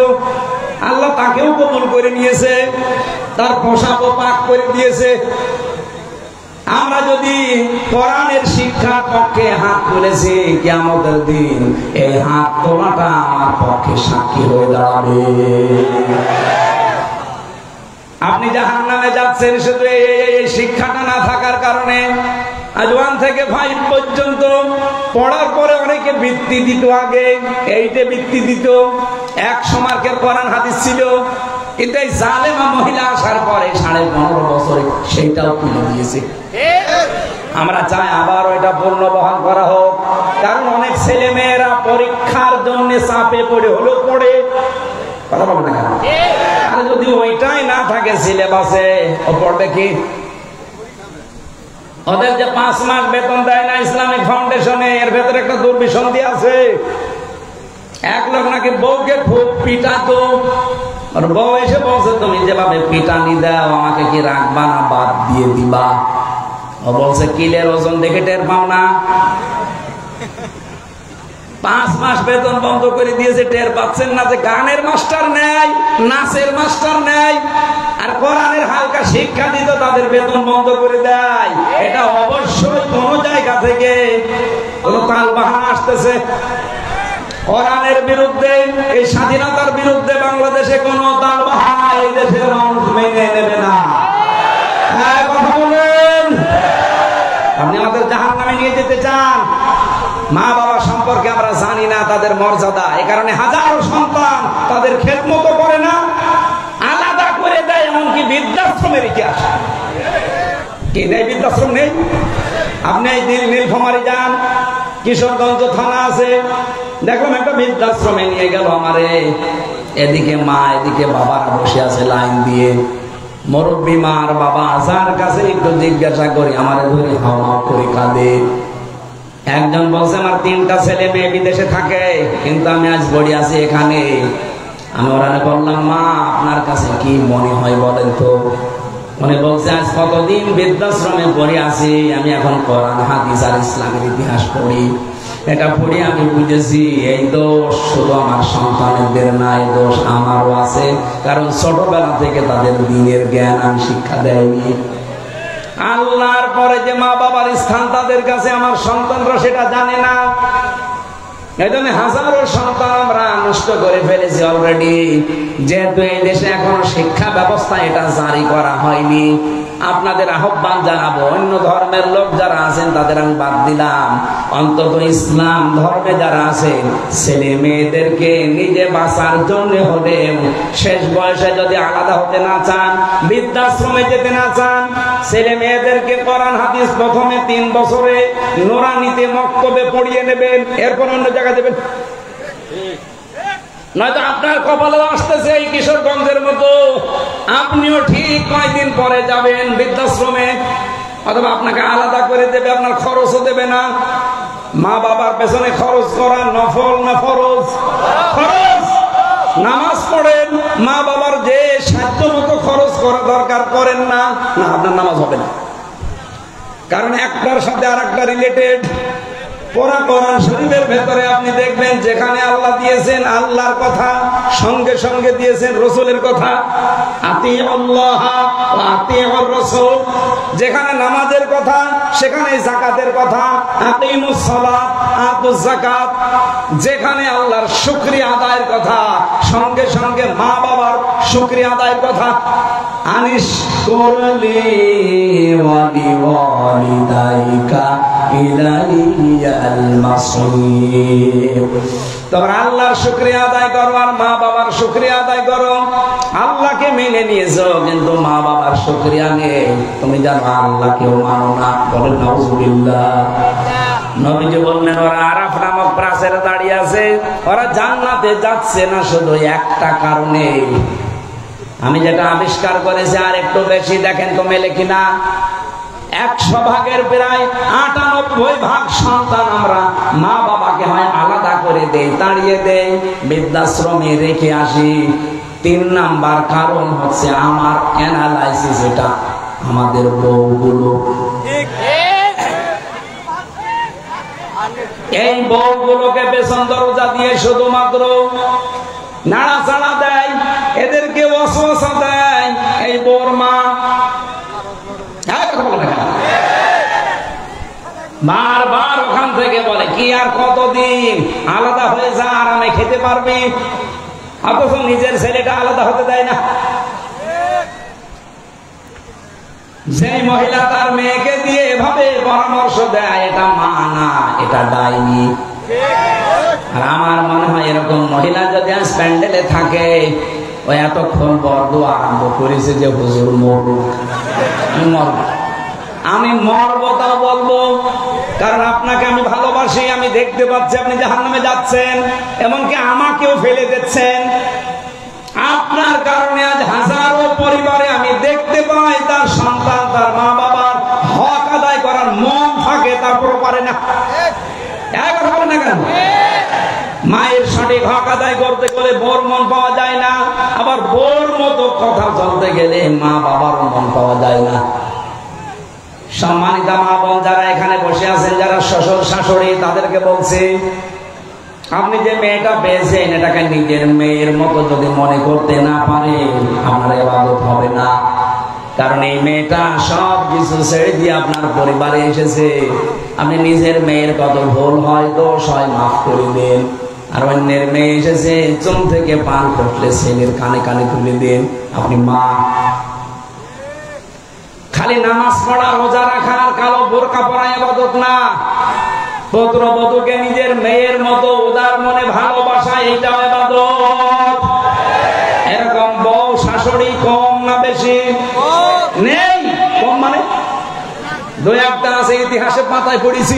আল্লাহ তাকেও কবুল করে নিয়েছে, তার পোশাকও পাক করে দিয়েছে। আমরা যদি কোরআনের শিক্ষার পক্ষে হাত তুলেছি, কিয়ামতের দিন এই হাত তোলাটা আমার পক্ষে সাক্ষী হয়ে দাঁড়াবে। আপনি জাহান্নামে যাচ্ছেন শুধু এই শিক্ষাটা না থাকার কারণে। আজ 1 থেকে 5 পর্যন্ত পড়ার পরে অনেকে বৃত্তি দিত, আগে 8-এ বৃত্তি দিত, 100 মার্কের কোরআন হাদিস ছিল, কিন্তু এই জালেমা মহিলা আসার পরে 15.5 বছরে সেইটাও তুলে দিয়েছে। আমরা চাই আবার ওইটা পূর্ণবহাল করা হোক, কারণ অনেক ছেলে মেয়েরা পরীক্ষার জন্য চাপে পড়ে হলেও পড়ে, কথা বলবে না। আর যদি ওইটাই না থাকে সিলেবাসে, ও পড়বে কি? ওদের যে 5 মাস বেতন দেয় না ইসলামিক ফাউন্ডেশনে, এর ভেতরে একটা দুর্বিসন্ধি আছে। এক লোক নাকি বউকে খুব পিটাতো, আর বউ এসে বলছে, তুমি যেভাবে পিটানি দাও আমাকে কি রাখবা না বাদ দিয়ে দিবা? ও বলছে, কিলের ওজন দেখে টের পাও না? 5 মাস বেতন বন্ধ করে দিয়েছে, টের পাচ্ছেন না যে গানের মাস্টার নেয়, নাচের মাস্টার নেয়, আর কোরআনের হালকা শিক্ষা দিত তাদের বেতন বন্ধ করে দেয়। এটা অবশ্যই কোন জায়গা থেকে কোন তাল বাহানা আসতেছে। কোরআনের বিরুদ্ধে, এই স্বাধীনতার বিরুদ্ধে বাংলাদেশে কোন তাল বাহানা এই দেশের মানুষ মেনে নেবে না। কথা বলেন। আপনি আমাদের জাহান্নামে নিয়ে যেতে চান? মা বাবা সম্পর্কে আমরা জানি না তাদের মর্যাদা, এ কারণে হাজারো সন্তান তাদের খেদমত করে না, আলাদা করে দেয়, এমনকি বৃদ্ধাশ্রমে রেখে আসে। কি নেই? বৃদ্ধাশ্রম নেই? আপনি নীলফামারী যান, কিশোরগঞ্জ থানা আছে, দেখলাম একটা বৃদ্ধাশ্রমে নিয়ে গেল আমারে। এদিকে মা, এদিকে বাবারা বসে আছে লাইন দিয়ে, মুরব্বী মা আর বাবা, যার কাছে একটু জিজ্ঞাসা করি আমার ধরে হাওয়া করে কাঁদে। একজন বলছে, আমার 3টা ছেলে মেয়ে বিদেশে থাকে, কিন্তু আমি আজ বড়ি আছি এখানে। আমি ওরা বললাম, মা আপনার কাছে কি মনে হয় বলেন তো? উনি বলছে, আজ কতদিন বৃদ্ধাশ্রমে পড়ে আছি, আমি এখন কোরআন হাদিস আর ইসলামের ইতিহাস পড়ি। এটা পড়ে আমি বুঝেছি এই দোষ শুধু আমার সন্তানদের না, এই দোষ আমারও আছে, কারণ ছোটবেলা থেকে তাদের দ্বীনের জ্ঞান আমি শিক্ষা দেয়নি। আল্লাহর পরে যে মা বাবার স্থান তাদের কাছে আমার সন্তানরা সেটা জানে না। এই জন্য হাজারো সন্তান আমরা নষ্ট করে ফেলেছি অলরেডি। যেহেতু এই দেশে এখনো শিক্ষা ব্যবস্থা এটা জারি করা হয়নি, আপনাদের আহ্বান জানাবো, অন্য ধর্মের লোক যারা আছেন তাদের আমি বাদ দিলাম, অন্তত ইসলাম ধর্মে যারা আছেন ছেলে মেয়েদেরকে নিজে বাঁচার জন্য হলে শেষ বয়সে যদি আলাদা হতে না চান, বৃদ্ধাশ্রমে যেতে না চান, ছেলে মেয়েদেরকে কোরআন হাদিস প্রথমে 3 বছরে নুরানিতে মক্তবে পড়িয়ে নেবেন, এরপর অন্য জায়গায় দেবেন। নয়তো আপনার কপালে আসতেছে এই কিশোরগঞ্জের মতো, আপনিও ঠিক কয়েকদিন পরে যাবেন বৃদ্ধাশ্রমে, অথবা আপনাকে আলাদা করে দেবে, আপনার খরচও দেবে না। মা বাবার পেছনে খরচ করা নফল না ফরজ? খরচ। নামাজ পড়েন, মা বাবার যে সাধ্য মতো খরচ করা দরকার করেন না, না আপনার নামাজ হবে না, কারণ একটার সাথে আর একটা রিলেটেড। পুরা কোরআন শরীফের ভেতরে আপনি দেখবেন যেখানে আল্লাহ দিয়েছেন আল্লাহর কথা, সঙ্গে সঙ্গে দিয়েছেন রসুলের কথা, আতিউল্লাহ ওয়া আতিউর রাসূল। যেখানে নামাজের কথা সেখানে যাকাতের কথা, আকিমুস সালাত আতুজ যাকাত। যেখানে আল্লাহর শুকরিয়া আদায়ের কথা সঙ্গে সঙ্গে মা বাবার শুকরিয়া আদায়ের কথা। আনিশ করলি ওয়া লিওয়ালিদাইকা ইলাইয়াল মাসির। তোমরা আল্লাহর শুকরিয়া আদায় করো আর মা বাবার শুকরিয়া আদায় করো। আল্লাহকে মেনে নিয়েছো কিন্তু মা বাবার শুকরিয়া নেই, তুমি জানো আল্লাহকেও মানো না। বলেন নাউজুবিল্লাহ। নবীজি বললেন, ওরা আরাফ নামক প্রাচীরে দাঁড়িয়ে আছে, ওরা জান্নাতে যাচ্ছে না শুধু একটা কারণে, আমি যেটা আবিষ্কার করেছি আর একটু বেশি দেখেন তো মেলে কিনা। 100 ভাগের প্রায় 98 ভাগ সন্তান আমরা মা বাবাকে হয় আলাদা করে দেই, তাড়িয়ে দেই, বৃদ্ধাশ্রমে রেখে আসি। 3 নাম্বার কারণ হচ্ছে আমার অ্যানালাইসিস, এটা আমাদের বউগুলো, এই বউগুলোকে পেছন দরজা দিয়ে শুধুমাত্র নাড়াচাড়া দেয়, এদেরকে ওয়াসওয়াসা দেয়। এই বউর মা বারবার ওখান থেকে বলে কি আর কতদিন আলাদা হয়ে যা, আরামে খেতে পারবি, অথচ নিজের ছেলেটা আলাদা হতে দেয় না। যে মহিলা তার মেয়েকে দিয়ে এভাবে পরামর্শ দেয়, এটা মা না, এটা ডাইনি। আর আমার মনে হয় এরকম মহিলা যদি আজ প্যান্ডেলে থাকে, ও এতক্ষণ বরদোয়া আরম্ভ করেছে যে হুজুর মরুক, আমি মরবো তাও বলবো, কারণ আপনাকে আমি ভালোবাসি, আমি দেখতে পাচ্ছি আপনি জাহান্নামে যাচ্ছেন, এমনকি আমাকেও ফেলে দিচ্ছেন। আপনার কারণে আজ হাজারো পরিবারে আমি দেখতে পাই তার সন্তান তার মা বাবার হক আদায় করার মন থাকে, তারপরও পারে না। মায়ের সঠিক হক আদায় করতে গেলে বোর মন পাওয়া যায় না, আবার বোর মতো কথা চলতে গেলে মা বাবার মন পাওয়া যায় না। সম্মানিত মা বোন যারা এখানে বসে আছেন, যারা শ্বশুর শাশুড়ি, তাদেরকে বলছি, আপনি যে মেয়েটা পেয়েছেন এটাকে নিজের মেয়ের মতো যদি মনে করতে না পারেন, আপনার ইবাদত হবে না। কারণ এই মেয়েটা সব কিছু ছেড়ে দিয়ে আপনার পরিবারে এসেছে। আপনি নিজের মেয়ের কত ভুল হয়, দোষ হয়, মাফ করে দেন। আর অন্যের মেয়ে এসেছে, চুন থেকে পান করলে ছেলের কানে কানে তুলে দেন। আপনি মা। খালি নামাজ পড়া, রোজা রাখা আর কালো বোরকা পরা ইবাদত না। পুত্রবধূকে নিজের মেয়ের মতো উদার মনে ভালোবাসা, এটাও ইবাদত। এরকম বউ শাশুড়ি কম না বেশি? নেই। কম মানে 2-1টা আছে, ইতিহাসের পাতায় পড়েছি।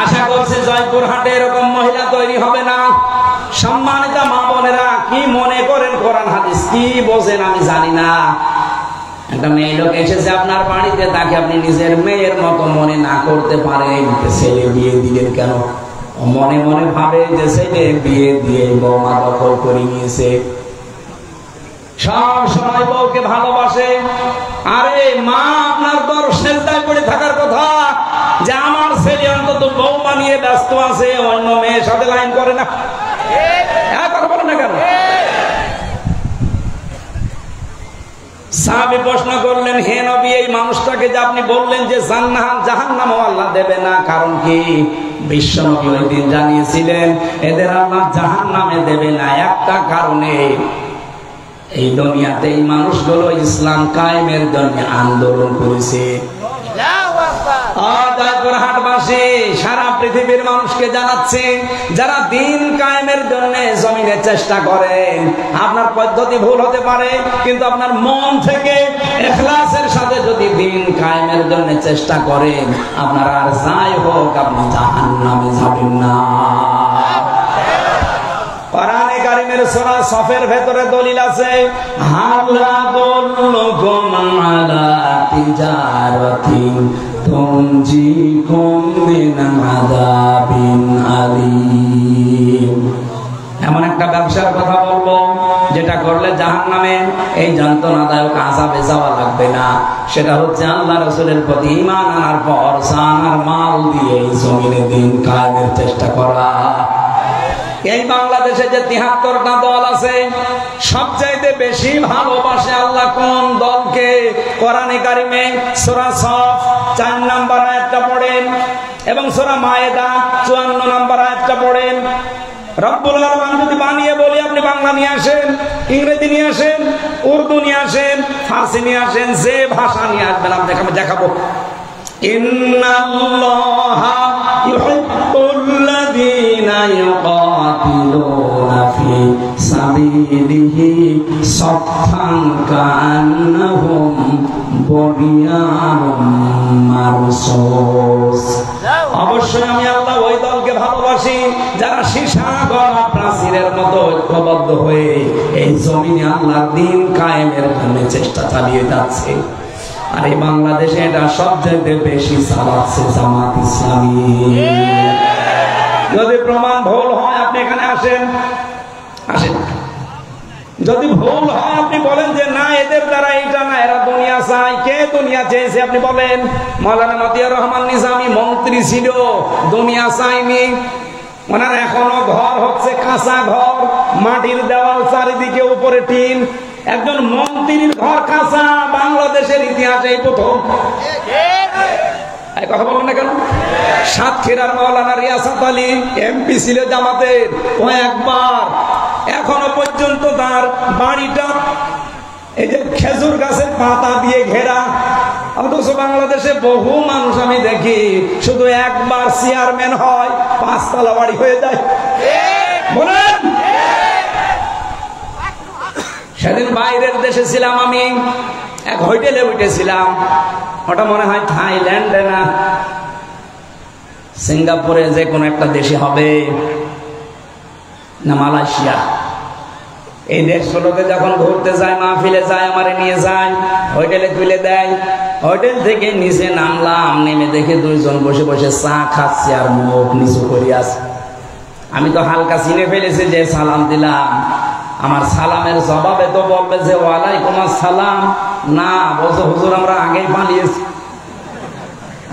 আশা করছি জয়পুরহাটে এরকম মহিলা তৈরি হবে না। সম্মানিত মা বোনেরা, কি মনে করেন কোরআন হাদিস কি বোঝেন আমি জানি না। একটা মেয়ে লোক এসেছে আপনার বাড়িতে, তাকে আপনি নিজের মেয়ের মতো মনে না করতে পারেন, ছেলে বিয়ে দিলেন কেন? মনে মনে ভাবে যে ছেলে বিয়ে দিয়ে বৌমা দখল করে নিয়েছে। সব সময় বউকে ভালোবাসে। আরে মা, আপনার দর সেজদায় পড়ে থাকার কথা যে আমার ছেলে অন্তত বৌমা নিয়ে ব্যস্ত আছে, অন্য মেয়ের সাথে লাইন করে না। কথা বলে না কেন? সাহাবী প্রশ্ন করলেন, হে নবী, এই মানুষটাকে যে আপনি বললেন যে জাহান্নাম আল্লাহ দেবে না, কারণ কি? বিশ্ব নবী ওই দিন জানিয়েছিলেন এদের আল্লাহ জাহান্নামে দেবে না একটা কারণে, এই দুনিয়াতে এই মানুষগুলো ইসলাম কায়েমের জন্য আন্দোলন করেছে। হাটবাসী সারা পৃথিবীর মানুষকে জানাচ্ছে, যারা দিন কায়েমের জন্য জমিনে চেষ্টা করেন, আপনার পদ্ধতি ভুল হতে পারে, কিন্তু আপনার মন থেকে ইখলাসের সাথে যদি দিন কায়েমের জন্য চেষ্টা করেন, আপনার আর যাই হোক আপনি জাহান্নামে যাবেন না। কোরআনে কারীমের সূরা সফের ভেতরে দলিল আছে, হালা দুল্লুকুম আলা তিজারাতিন তুনজিকুম মিন আযাবিন আলীম। এমন একটা ব্যবসার কথা বলবো যেটা করলে জাহান্নামে এই যন্ত্রণাদায়ক আযাবে যাওয়া লাগবে না। সেটা হচ্ছে আল্লাহ রাসূলের প্রতি ঈমান আনার পর জান আর মাল দিয়ে এই জমিনে দিন কায়েমের চেষ্টা করা। এই বাংলাদেশে যে 73টা দল আছে, সবচাইতে বেশি ভালোবাসে আল্লাহ কোন দলকে? কোরআনে কারিমে সূরা সফ 4 নম্বর আয়াতটা পড়েন এবং সূরা মায়েদা 54 নম্বর আয়াতটা পড়েন। রব্বুল আলামিন যদি বানিয়ে বলি, আপনি বাংলা নিয়ে আসেন, ইংরেজি নিয়ে আসেন, উর্দু নিয়ে আসেন, ফার্সি নিয়ে আসেন, যে ভাষা নিয়ে আসবেন আমি দেখাবো। ইন্নাল্লাহা ইউহিব্বুল্লাযীনা ইউকাতিলুনা ফি সাবিলিহি সাফফান কান্নাহুম অবশ্যই আমি আল্লাহ ওই দলকে ভালোবাসি যারা সীসা গড়া প্রাচীরের মতো ঐক্যবদ্ধ হয়ে এই জমিনে আল্লাহর দ্বীন কায়েমের জন্য চেষ্টা চালিয়ে যাচ্ছে। আর এই বাংলাদেশে এটা সবচেয়ে বেশি চালাচ্ছে জামাত ইসলামী। যদি প্রমাণ ভুল হয় আপনি এখানে আসেন, যদি ভুল হয় আপনি বলেন যে না এদের দ্বারা এটা না, এরা দুনিয়া চায়। কে দুনিয়া চেয়েছে আপনি বলেন? মাওলানা মতিয়ার রহমান নিজামী মন্ত্রী ছিল, দুনিয়া চায়নি। ওনার এখনো ঘর হচ্ছে কাঁচা ঘর, মাটির দেওয়াল, চারিদিকে উপরে টিন। একজন মন্ত্রীর ঘর কাঁচা বাংলাদেশের ইতিহাসে প্রথম। কথা বলবেন না কেন? সাতক্ষীরার মাওলানা রিয়াসাত আলী এমপি ছিল জামাতের, কয়েকবার। এখনো পর্যন্ত তার বাড়িটা এই যে খেজুর গাছের পাতা দিয়ে ঘেরা। অথচ বাংলাদেশে বহু মানুষ আমি দেখি শুধু একবার চেয়ারম্যান হয়, 5 তলা বাড়ি হয়ে যায়। বলেন, সেদিন বাইরের দেশে ছিলাম আমি, এক হোটেলে উঠেছিলাম। ওটা মনে হয় থাইল্যান্ডে না সিঙ্গাপুরে, যে কোনো একটা দেশে হবে, না মালয়েশিয়া। এই দেশগুলোতে যখন ঘুরতে যায়, মাহফিলে যায়, আমারে নিয়ে যায়, হোটেলে তুলে দেয়। হোটেল থেকে নিচে নামলাম, নেমে দেখে 2 জন বসে বসে চা খাচ্ছে আর মুখ নিচু করে আছে। আমি তো হালকা চিনে ফেলেছি, যে সালাম দিলাম, আমার সালামের জবাবে তো বলবে যে ওয়ালাইকুম আসসালাম। না, বলছে হুজুর আমরা আগেই পালিয়েছি।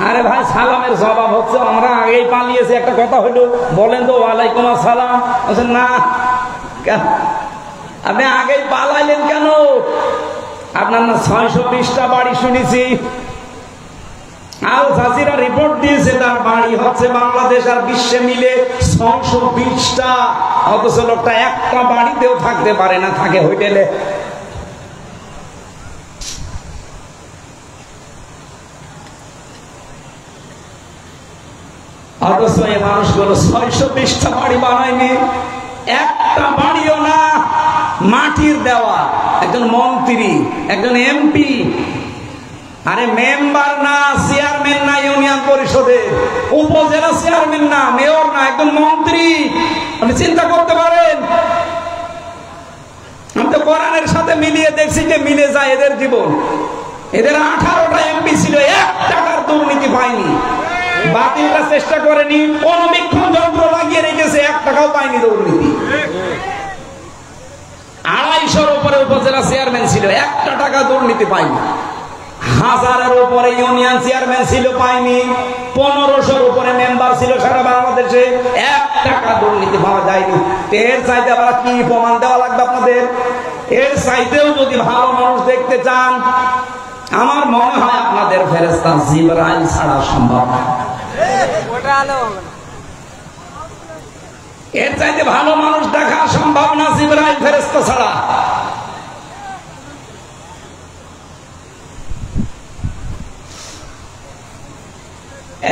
আরে ভাই, সালামের জবাব হচ্ছে আমরা আগেই পালিয়েছি। একটা কথা হলো, বলেন তো ওয়ালাইকুম আসসালাম। বলছেন না, আপনি আগেই পালাইলেন কেন? আপনার না 620টা বাড়ি শুনেছি। আল জাজিরা রিপোর্ট দিয়েছে তার বাড়ি হচ্ছে বাংলাদেশ আর বিশ্বে মিলে 620টা। অথচ লোকটা একটা বাড়িতেও থাকতে পারে না, থাকে হোটেলে। অথচ এই মানুষগুলো 620টা বাড়ি বানায়নি, একটা বাড়িও না, মাটির দেওয়া। একজন মন্ত্রী, একজন এমপি, আরে মেম্বার না, চেয়ারম্যান না ইউনিয়ন পরিষদে, উপজেলা চেয়ারম্যান না, মেয়র না, একজন মন্ত্রী। আপনি চিন্তা করতে পারেন? আমি তো কোরআনের সাথে মিলিয়ে দেখছি যে মিলে যায় এদের জীবন। এদের 18টা এমপি ছিল, 1 টাকার দুর্নীতি পায়নি। বাতিলটা চেষ্টা করেনি, অনুবীক্ষণ যন্ত্র লাগিয়ে রেখেছে, 1 টাকাও পায়নি দুর্নীতি। 250-এর উপরে উপজেলা চেয়ারম্যান ছিল, 1 টাকা দুর্নীতি পায়নি। 1000-এর উপরে ইউনিয়ন চেয়ারম্যান ছিল, পায়নি। 1500-এর উপরে মেম্বার ছিল সারা বাংলাদেশে, 1 টাকা দুর্নীতি পাওয়া যায়নি। এর চাইতে আবার কি প্রমাণ দেওয়া লাগবে আপনাদের? এর চাইতেও যদি ভালো মানুষ দেখতে চান, আমার মনে হয় আপনাদের ফেরেশতা জিবরাইল ছাড়া সম্ভব না। এর চাইতে ভালো মানুষ দেখা সম্ভব না জিবরাইল ফেরেশতা ছাড়া।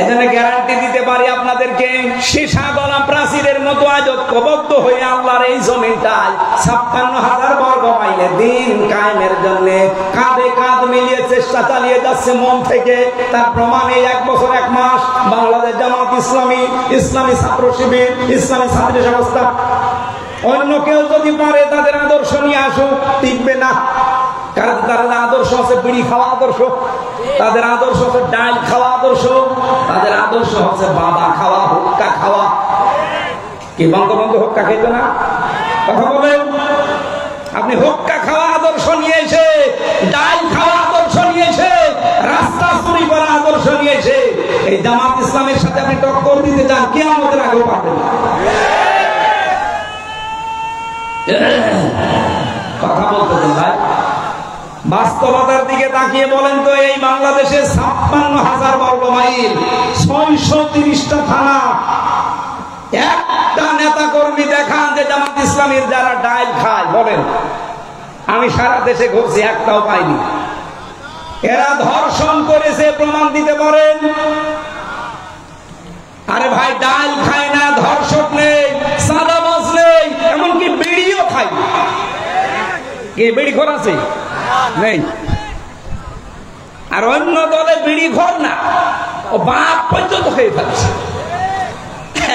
এজন্য গ্যারান্টি দিতে পারি আপনাদেরকে, সীসা গলা প্রাচীরের মতো আজ ঐক্যবদ্ধ হয়ে আল্লাহর এই জমিটায় 56,000 বর্গ মাইলে দ্বীন কায়েমের জন্য কাঁধে কাঁধ মিলিয়ে চেষ্টা চালিয়ে যাচ্ছে মন থেকে। তার প্রমাণ এই 1 বছর 1 মাস বাংলাদেশ জামাত ইসলামী, ইসলামী ছাত্র শিবির, ইসলামী ছাত্রী সংস্থা। অন্য কেউ যদি পারে তাদের আদর্শ নিয়ে আসুক, টিকবে না। কারণ তাদের আদর্শ হচ্ছে বিড়ি খাওয়া আদর্শ, তাদের আদর্শ হচ্ছে ডাল খাওয়া আদর্শ, তাদের আদর্শ হচ্ছে বাবা খাওয়া, হুক্কা খাওয়া। কি বঙ্গবন্ধু হুক্কা খেত না? কথা বলেন। আপনি হুক্কা খাওয়া আদর্শ নিয়ে এসে, ডাল খাওয়া আদর্শ নিয়ে এসে, রাস্তা চুরি করা আদর্শ নিয়ে এসে এই জামাত ইসলামের সাথে আপনি টক্কর দিতে চান, কিয়ামতের আগেও পারবেন না। কথা বলতে দেন ভাই। বাস্তবতার দিকে তাকিয়ে বলেন তো, এই বাংলাদেশে 56,000 বর্গ মাইল, 630টা থানা, একটা নেতা কর্মী দেখান যে জামাত ইসলামীর যারা ডাল খায়, বলেন। আমি সারা দেশে ঘুরছি, একটাও পাইনি। এরা ধর্ষণ করেছে, প্রমাণ দিতে পারেন? আরে ভাই, ডাল খায় না, ধর্ষক নেই, সাদাবাজ নেই, এমনকি বিড়িও খায়। কি বিড়ি খোর আছে? নেই। আর অন্য দলে বিড়ি ঘর না, ও বাপ পর্যন্ত খেয়ে ফেলছে।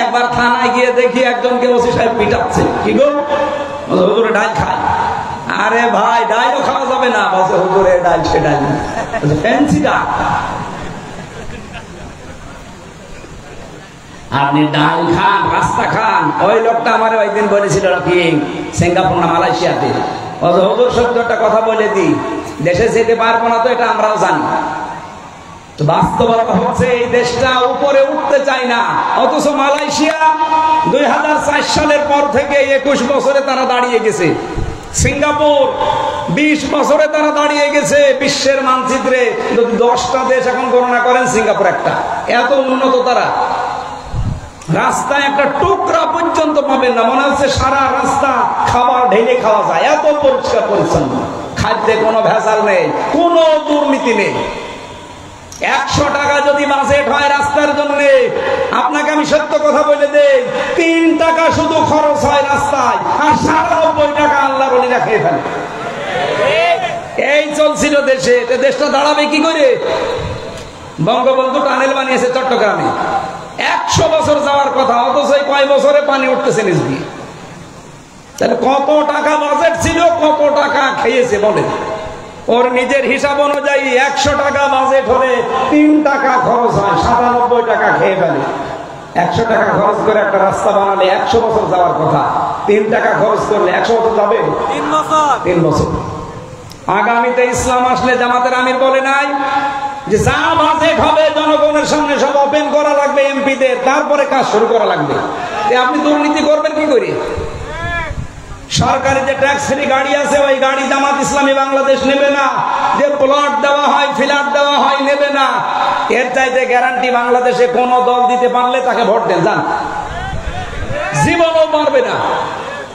একবার থানায় গিয়ে দেখি একজনকে ওসি সাহেব পিটাচ্ছে, কি গো হুজুরে ডাল খায়। আরে ভাই ডালও খাওয়া যাবে না, বলছে হুজুরে ডাল, সে ডাল ফ্যান্সি ডাল। আপনি ডাল খান, রাস্তা খান। ওই লোকটা আমার ওই দিন বলেছিল কি সিঙ্গাপুর না মালয়েশিয়াতে, হুজুর সত্য একটা কথা বলে দিই, দেশে যেতে পারবো না তো এটা আমরাও জানি, তো বাস্তবতা হচ্ছে এই দেশটা উপরে উঠতে চায় না। অথচ মালয়েশিয়া 2004 সালের পর থেকে 21 বছরে তারা দাঁড়িয়ে গেছে। সিঙ্গাপুর 20 বছরে তারা দাঁড়িয়ে গেছে বিশ্বের মানচিত্রে। যদি 10টা দেশ এখন গণনা করেন, সিঙ্গাপুর একটা। এত উন্নত তারা। রাস্তায় একটা টুকরা পর্যন্ত পাবেন না, মনে হচ্ছে সারা রাস্তা খাবার ঢেলে খাওয়া যায়, এত পরিষ্কার পরিচ্ছন্ন। খাদ্যে কোনো ভেজাল নেই, কোনো দুর্নীতি নেই। 100 টাকা যদি বাজেট হয় রাস্তার জন্য, আপনাকে আমি সত্য কথা বলে দেই, 3 টাকা শুধু খরচ হয় রাস্তায়, আর 90 টাকা আল্লাহ বলিরা খেয়ে ফেলে। এই চলছিল দেশে। দেশটা দাঁড়াবে কি করে? বঙ্গবন্ধু টানেল বানিয়েছে চট্টগ্রামে, 100 বছর যাওয়ার কথা, অথচ কয় বছরে পানি উঠতেছে নিচ দিয়ে। তাহলে কত টাকা বাজেট ছিল, কত টাকা খেয়েছে বলেন? ওর নিজের হিসাব অনুযায়ী 100 টাকা বাজেট হলে 3 টাকা খরচ হয়, 97 টাকা খেয়ে ফেলে। 100 টাকা খরচ করে একটা রাস্তা বানালে 100 বছর যাওয়ার কথা, 3 টাকা খরচ করলে 100 বছর যাবে? 3 বছর। আগামীতে ইসলাম আসলে জামাতের আমির বলে নাই যে যা বাজেট হবে জনগণের সামনে সব ওপেন করা লাগবে এমপিদের, তারপরে কাজ শুরু করা লাগবে। আপনি দুর্নীতি করবেন কি করে? সরকারি যে ট্যাক্স ফ্রি গাড়ি আছে, ওই গাড়ি জামাত ইসলামী বাংলাদেশ নেবে না। যে প্লট দেওয়া হয়, ফ্ল্যাট দেওয়া হয়, নেবে না। এর চাইতে গ্যারান্টি বাংলাদেশে কোন দল দিতে পারলে তাকে ভোট দেন, যান। জীবনও পারবে না।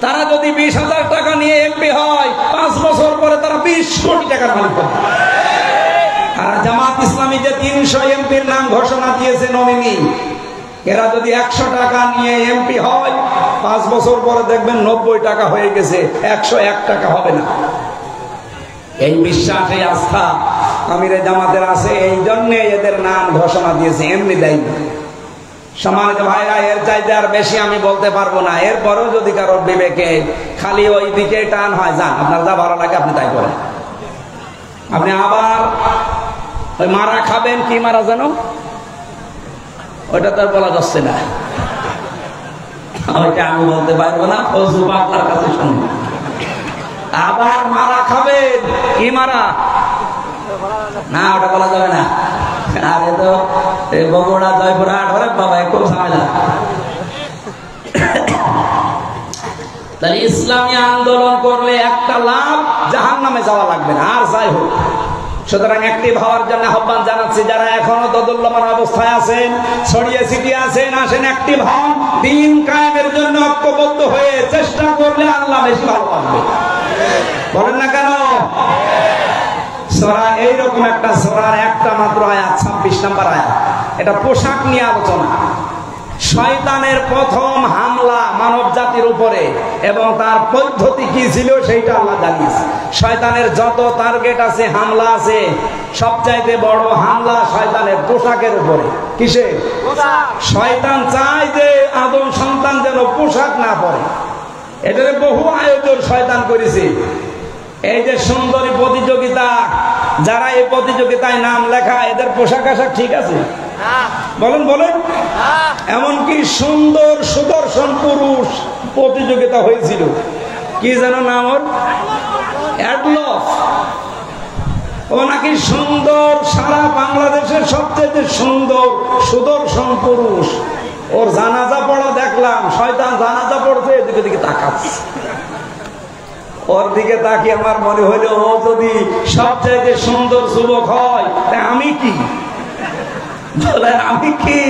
তারা যদি 20,000 টাকা নিয়ে এমপি হয়, 5 বছর পরে তারা 20 কোটি টাকার মালিক হবে। আর জামাত ইসলামী যে 300 এমপির নাম ঘোষণা দিয়েছে নমিনি, এরা যদি 100 টাকা নিয়ে এমপি হয়, 5 বছর পরে দেখবেন 90 টাকা হয়ে গেছে, 101 টাকা হবে না। এই বিশ্বাস, এই আস্থা আমিরে জামাতের আছে, এই জন্য এদের নাম ঘোষণা দিয়েছে, এমনি দেয়। সম্মানিত ভাইরা, এর চাইতে আর বেশি আমি বলতে পারবো না। এরপরেও যদি কারোর বিবেকে খালি ওই দিকে টান হয়, যান, আপনার যা ভালো লাগে আপনি তাই করেন। আপনি আবার ওই মারা খাবেন, কি মারা জানো? ওইটা তো আর বলা যাচ্ছে না, ওইটা আমি বলতে পারবো না, ফজু আপনার কাছে শুনুন। আবার মারা খাবেন, কি মারা? না, ওটা বলা যাবে না। আরে তো বগুড়া, জয়পুরহাট, ওরে বাবা খুব ঝামেলা। তাহলে ইসলামী আন্দোলন করলে একটা লাভ, জাহান্নামে যাওয়া লাগবে না। আর যাই হোক, সুতরাং অ্যাক্টিভ হওয়ার জন্য আহ্বান জানাচ্ছি। যারা এখনো দোদুল্যমান অবস্থায় আছেন, ছড়িয়ে ছিটিয়ে আছেন, আসেন অ্যাক্টিভ হন। দিন কায়েমের জন্য ঐক্যবদ্ধ হয়ে চেষ্টা করলে আল্লাহ বেশি ভালো পাবে। বলেন না কেন? সূরা এইরকম একটা সূরার একটা মাত্র আয়াত, 26 নম্বর আয়াত। এটা পোশাক নিয়ে আলোচনা। শয়তানের প্রথম হামলা মানব জাতির উপরে এবং তার পদ্ধতি কি ছিল সেইটা আল্লাহ জানিয়েছে। শয়তানের যত টার্গেট আছে, হামলা আছে, সবচাইতে বড় হামলা শয়তানের পোশাকের উপরে। কিসে? শয়তান চায় যে আদম সন্তান যেন পোশাক না পরে। এটারে বহু আয়োজন শয়তান করেছে। এই যে সুন্দরী প্রতিযোগিতা, যারা এই প্রতিযোগিতায় নাম লেখা, এদের পোশাক আশাক ঠিক আছে? বলেন বলেন। এমনকি সুন্দর সুদর্শন পুরুষ প্রতিযোগিতা হয়েছিল, কি যেন নাম ওর? অ্যাডলফ। ও নাকি সুন্দর, সারা বাংলাদেশের সবচেয়ে সুন্দর সুদর্শন পুরুষ। ওর জানাজা পড়া দেখলাম, শয়তান জানাজা পড়ছে, এদিকে দিকে তাকাচ্ছে। ওর দিকে তাকিয়ে আমার মনে হইল, ও যদি সবচেয়ে সুন্দর যুবক হয়, তাই আমি কি? আমি কি?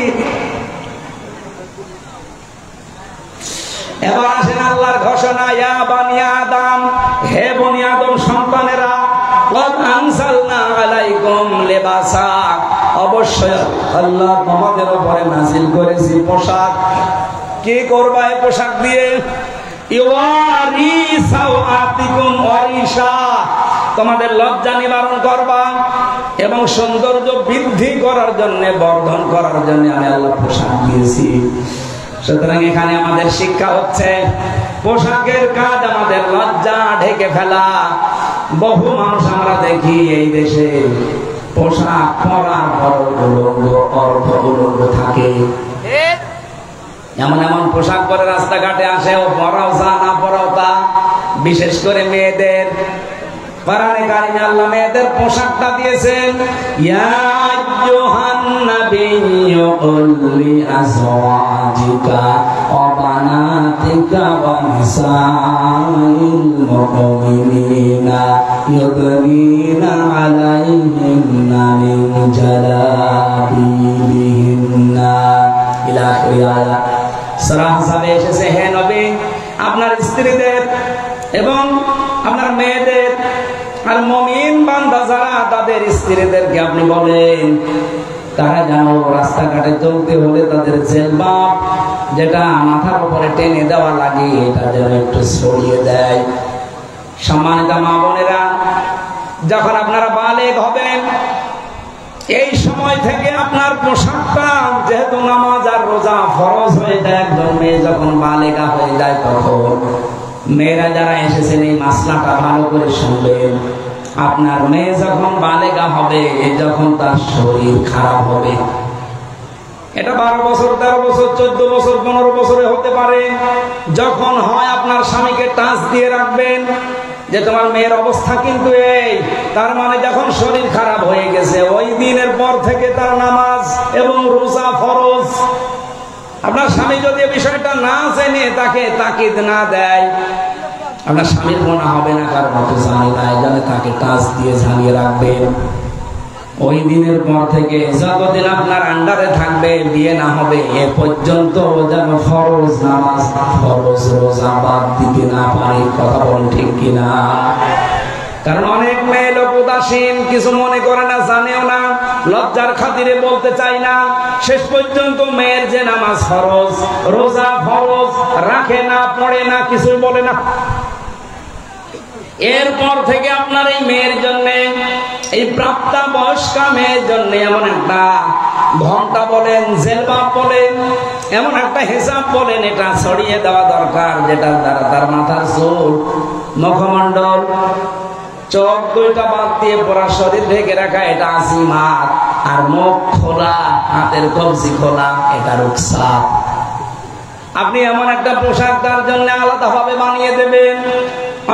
এবার আসেন আল্লাহর ঘোষণা, ইয়া বানি আদম, হে বনি আদম সন্তানেরা, ক্বাদ আনজালনা আলাইকুম লিবাসা, অবশ্যই আল্লাহ তোমাদের উপরে নাযিল করেছি পোশাক। কি করবা এই পোশাক দিয়ে? ইওয়ারি সাওআতিকুম ওয়ারিশা, তোমাদের লজ্জা নিবারণ করবা এবং সৌন্দর্য বৃদ্ধি করার জন্য, বর্ধন করার জন্য আমি আল্লাহ পোশাক দিয়েছি। সুতরাং এখানে আমাদের শিক্ষা হচ্ছে পোশাকের কাজ আমাদের লজ্জা ঢেকে ফেলা। বহু মানুষ আমরা দেখি এই দেশে পোশাক পরার পর উলঙ্গ, অর্ধ উলঙ্গ থাকে। এমন এমন পোশাক পরে রাস্তাঘাটে আসে, ও পরাও যা না পরাও তা। বিশেষ করে মেয়েদের, কোরআনে কারিমে আল্লাহ মেয়েদের পোশাকটা দিয়েছেন, ইয়া আইয়ুহান নাবিয়্যু কুল লিআজওয়াজিকা ওয়া বানাতিকা ওয়া নিসাইল মুমিনিনা ইউদনিনা আলাইহিন্না মিন জালাবিবিহিন্না ইলা আখির আয়াত। সূরা আহজাবে এসেছে, হে নবী আপনার স্ত্রীদের এবং আপনার মেয়েদের আর মুমিন বান্দা যারা তাদের স্ত্রীদেরকে আপনি বলেন তারা যেন রাস্তাঘাটে চলতে হলে তাদের জিলবাব, যেটা মাথার উপরে টেনে দেওয়া লাগে, এটা যেন একটু সরিয়ে দেয়। সম্মানিত মা বোনেরা, যখন আপনারা বালেগ হবেন এই সময় থেকে আপনার পোশাকটা, যেহেতু নামাজ আর রোজা ফরজ হয়ে যায়, একজন মেয়ে যখন বালেগা হয়ে যায় তখন মেয়েরা যারা এসেছেন এই মাসলাটা ভালো করে শুনবেন। আপনার মেয়ে যখন বালেগা হবে, যখন তার শরীর খারাপ হবে, এটা 12 বছর, 13 বছর, 14 বছর, 15 বছরে হতে পারে, যখন হয় আপনার স্বামীকে টাচ দিয়ে রাখবেন যে তোমার মেয়ের অবস্থা কিন্তু এই। তার মানে যখন শরীর খারাপ হয়ে গেছে, ওই দিনের পর থেকে তার নামাজ এবং রোজা ফরজ। আপনার স্বামী যদি বিষয়টা না জেনে তাকে তাকিদ না দেয়, আপনার স্বামীর মনে হবে না, কারণ অত জানি না, এই জন্য তাকে টাচ দিয়ে ঝালিয়ে রাখবেন। ওই দিনের পর থেকে যতদিন আপনার আন্ডারে থাকবে, বিয়ে না হবে এ পর্যন্ত যেন ফরজ নামাজ, ফরজ রোজা বাদ দিতে না পারে। কথা বলেন ঠিক কিনা? কারণ অনেক মেয়ে লোক উদাসীন, কিছু মনে করে না, জানেও না, লজ্জার খাতিরে বলতে চাই না, শেষ পর্যন্ত মেয়ের যে নামাজ ফরজ, রোজা ফরজ, রাখে না, পড়ে না, কিছুই বলে না। এরপর থেকে আপনার এই মেয়ের জন্য, এই প্রাপ্তা বয়স্কা মেয়ের জন্য এমন একটা ঘন্টা বলেন, জেলবাব বলেন, এমন একটা হিসাব বলেন, এটা ছড়িয়ে দেওয়া দরকার, যেটার দ্বারা তার মাথার চুল, মুখমণ্ডল, চোখ দুইটা বাদ দিয়ে পুরা শরীর ঢেকে রাখা, এটা আজিমাত। আর মুখ খোলা, হাতের কবজি খোলা, এটা রুকসাত। আপনি এমন একটা পোশাক তার জন্য আলাদাভাবে বানিয়ে দেবেন,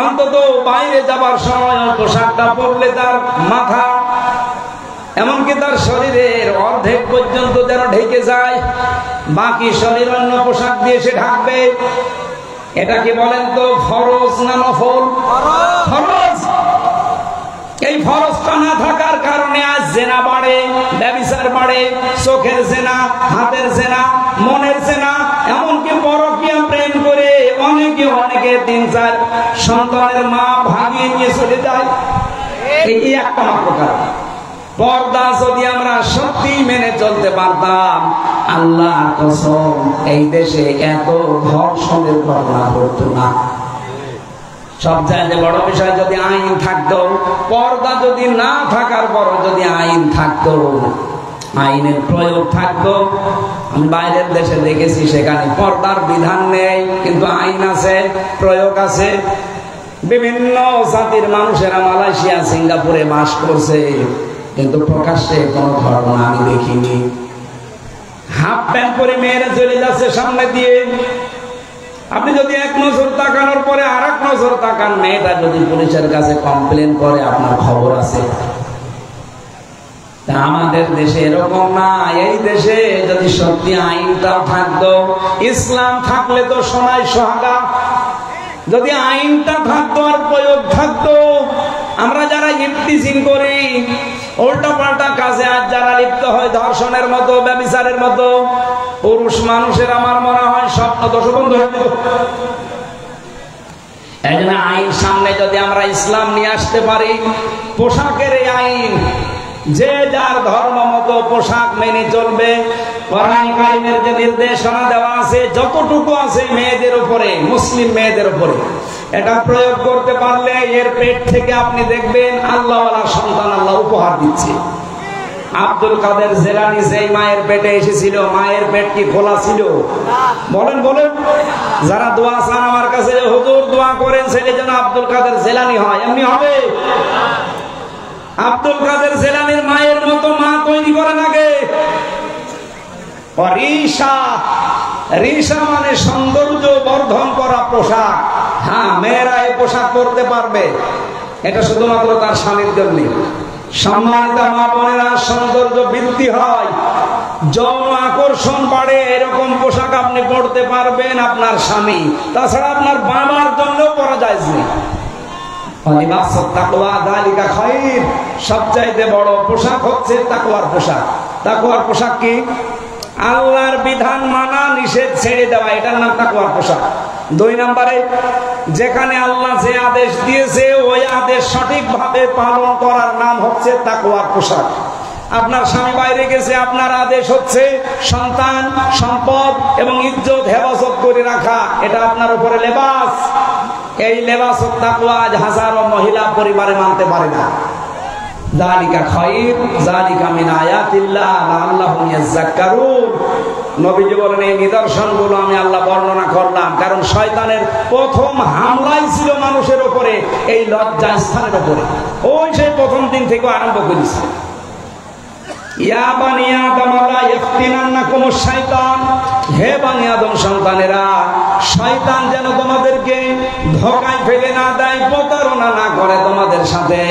অন্তত বাইরে যাবার সময় পোশাকটা পরলে তার মাথা এমনকি তার শরীরের অর্ধেক পর্যন্ত যেন ঢেকে যায়, বাকি শরীর অন্য পোশাক দিয়ে সে ঢাকবে। এটা কি বলেন তো ফরজ না নফল? ফরজ। এই ফরজটা না থাকার কারণে আজ জেনা বাড়ে, ব্যভিচার বাড়ে, চোখের জেনা, হাতের জেনা, মনের জেনা, এমনকি পরকীয়া প্রেম করে অনেকে 3-4 সন্তানের মা ভাগিয়ে নিয়ে চলে যায়। এই একটা মাত্র কারণ। পর্দা যদি আমরা সত্যি মেনে চলতে পারতাম, আল্লাহর কসম এই দেশে এত ধর্ষণের ঘটনা ঘটতো না। সব জায়গায় বড় বিষয় যদি আইন থাকতো, পর্দা যদি না থাকার পর যদি আইন থাকতো, আইনের প্রয়োগ থাকতো। আমি বাইরের দেশে দেখেছি, সেখানে পর্দার বিধান নেই কিন্তু আইন আছে, প্রয়োগ আছে। বিভিন্ন জাতির মানুষেরা মালয়েশিয়া, সিঙ্গাপুরে বাস করছে, কিন্তু প্রকাশ্যে কোনো ঘটনা আমি দেখিনি। হাফ প্যান্ট পরে মেয়েরা চলে যাচ্ছে সামনে দিয়ে, আপনি যদি এক নজর তাকানোর পরে আর এক নজর তাকান, মেয়েটা যদি পুলিশের কাছে কমপ্লেন করে আপনার খবর আছে। আমাদের দেশে এরকম না। এই দেশে যদি সত্যি আইনটাও থাকতো, ইসলাম থাকলে তো সোনায় সোহাগা, যদি আইনটা থাকতো আর প্রয়োগ থাকতো, আমরা যারা ইফতিজিং করি, উল্টা পাল্টা কাজে আজ যারা লিপ্ত হয়, ধর্ষণের মতো, ব্যভিচারের মতো, পুরুষ মানুষের আমার মনে হয় স্বপ্ন দোষ বন্ধ হয়ে যেত। এই জন্য আইন সামনে যদি আমরা ইসলাম নিয়ে আসতে পারি, পোশাকের এই আইন, যে যার ধর্ম মতো পোশাক মেনে চলবে। কোরআন কারীমের যে নির্দেশনা দেওয়া আছে, যতটুকু আছে মেয়েদের উপরে, মুসলিম মেয়েদের উপরে, এটা প্রয়োগ করতে পারলে এর পেট থেকে আপনি দেখবেন আল্লাহওয়ালা সন্তান আল্লাহ উপহার দিচ্ছে। আব্দুল কাদের জেলানী যেই মায়ের পেটে এসেছিল, মায়ের পেট কি খোলা ছিল? বলেন বলেন। যারা দোয়া চান আমার কাছে, হুজুর দোয়া করেন ছেলে যেন আব্দুল কাদের জেলানী হয়, এমনি হবে? আব্দুল কাদের জেলানীর মায়ের মতো মা তৈরি করেন আগে। রিসা, রিসা মানে সৌন্দর্য বর্ধন করা পোশাক। হ্যাঁ, মেয়েরা এই পোশাক পরতে পারবে, এটা শুধুমাত্র তার স্বামীর জন্য। সম্মানিত মা বোনেরা, সৌন্দর্য বৃদ্ধি হয়, যৌন আকর্ষণ বাড়ে, এরকম পোশাক আপনি পরতে পারবেন আপনার স্বামী, তাছাড়া আপনার বাবার জন্য পরা যায় না। সবচাইতে বড় পোশাক হচ্ছে তাকওয়ার পোশাক। তাকওয়ার পোশাক কি? আল্লাহর বিধান মানা, নিষেধ ছেড়ে দেওয়া, এটার নাম তাকওয়ার পোশাক। 2 নম্বরে, যেখানে আল্লাহ যে আদেশ দিয়েছে ওই আদেশ সঠিকভাবে পালন করার নাম হচ্ছে তাকওয়ার পোশাক। আপনার স্বামী বাইরে গেছে, আপনার আদেশ হচ্ছে সন্তান, সম্পদ এবং ইজ্জত হেফাজত করে রাখা, এটা আপনার উপরে লেবাস। এই লেবাস ও তাকওয়া আজ হাজারো মহিলা পরিবারে মানতে পারে না। যালিকা খায়র, যালিকা মিন আয়াতিল্লাহ লাআল্লাহুম ইয়াযাক্কারুন। নবীজি বলেন, এই নিদর্শনগুলো আমি আল্লাহ বর্ণনা করলাম কারণ শয়তানের প্রথম হামলাই ছিল মানুষের উপরে, এই লজ্জা স্থানের উপরে। ওই সেই প্রথম দিন থেকে আরম্ভ করেছে। ইয়া বানি আদম লা ইফতিনান্নাকুমুশ শাইতান, হে বানি আদম সন্তানেরা, শয়তান যেন তোমাদেরকে ধোঁকায় ফেলে না দেয়, প্রতারণা না করে তোমাদের সাথে।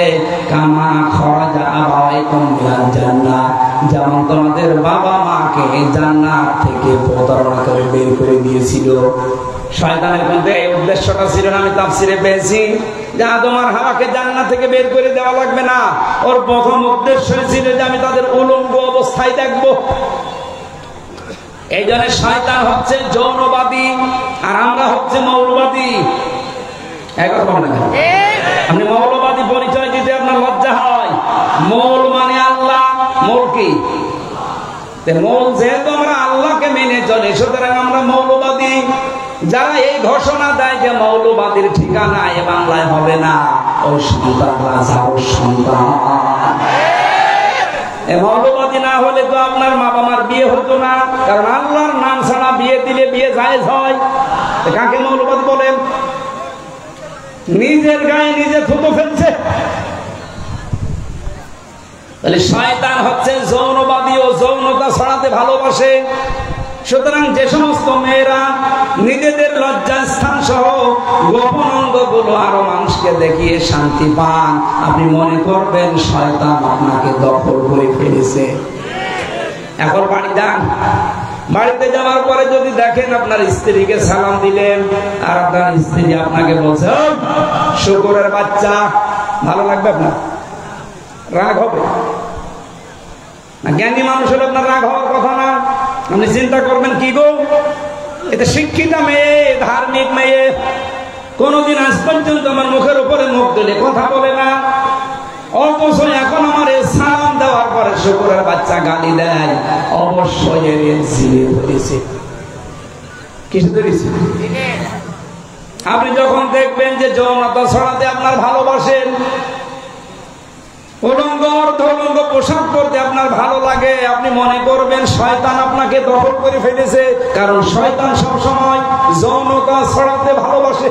কামা খরাজা আবাইকুম মিনাল জান্নাহ, যেমন তোমাদের বাবা মাকে জান্নাত থেকে প্রতারণা করে বের করে দিয়েছিল। শয়তানের মধ্যে এই উদ্দেশ্যটা ছিল না, আমি তাফসিরে পেয়েছি যে আদম আর হাওয়াকে জান্নাত থেকে বের করে দেওয়া লাগবে না। ওর প্রথম উদ্দেশ্য ছিল যে আমি তাদের উলঙ্গ অবস্থায় দেখবো। এই জন্য শয়তান হচ্ছে যৌনবাদী আর আমরা হচ্ছে মৌলবাদী। আপনি মৌলবাদী পরিচয় দিতে আপনার লজ্জা হয়। মৌল মানে আল্লাহ, মৌল কি? মৌল যেহেতু আমরা আল্লাহকে মেনে চলে, সুতরাং আমরা মৌলবাদী। যারা এই ঘোষণা দেয় যে মৌলবাদীর ঠিকানা এ বাংলায় হবে না, ওই সন্তানরা যাও সন্তান। মৌলবাদী না হলে তো আপনার মা বাবার বিয়ে হতো না, কারণ আল্লাহর নাম ছাড়া বিয়ে দিলে বিয়ে জায়েজ হয়। কাকে মৌলবাদী বলেন? নিজের গায়ে নিজে থুতো ফেলছে। তাহলে শয়তান হচ্ছে যৌনবাদী ও যৌনতা ছড়াতে ভালোবাসে। সুতরাং যে সমস্ত মেয়েরা নিজেদের লজ্জাস্থান সহ গোপন অঙ্গগুলো আরো মানুষকে দেখিয়ে শান্তি পান, আপনি মনে করবেন শয়তান আপনাকে দখল করে ফেলেছে। এখন বাড়ি যান, বাড়িতে যাওয়ার পরে যদি দেখেন আপনার স্ত্রীকে সালাম দিলেন আর আপনার স্ত্রী আপনাকে বলছে শুকরের বাচ্চা, ভালো লাগবে? আপনার রাগ হবে না? জ্ঞানী মানুষ হলে আপনার রাগ হওয়ার কথা না। আপনি চিন্তা করবেন কি গো, এটা শিক্ষিতা মেয়ে, ধার্মিক মেয়ে, কোনদিন আজ পর্যন্ত আমার মুখের উপরে মুখ দিলে কথা বলে না, অথচ এখন আমার সালাম দেওয়ার পরে শুকরের বাচ্চা গালি দেয়। অবশ্যই এর জিরে ধরেছে। কিছু ধরেছে? আপনি যখন দেখবেন যে যৌনতা ছড়াতে আপনার ভালোবাসেন, উলঙ্গ অর্ধউলঙ্গ পোশাক পরতে আপনার ভালো লাগে, আপনি মনে করবেন শয়তান আপনাকে দখল করে ফেলেছে। কারণ শয়তান সবসময় যৌনতা ছড়াতে ভালোবাসে।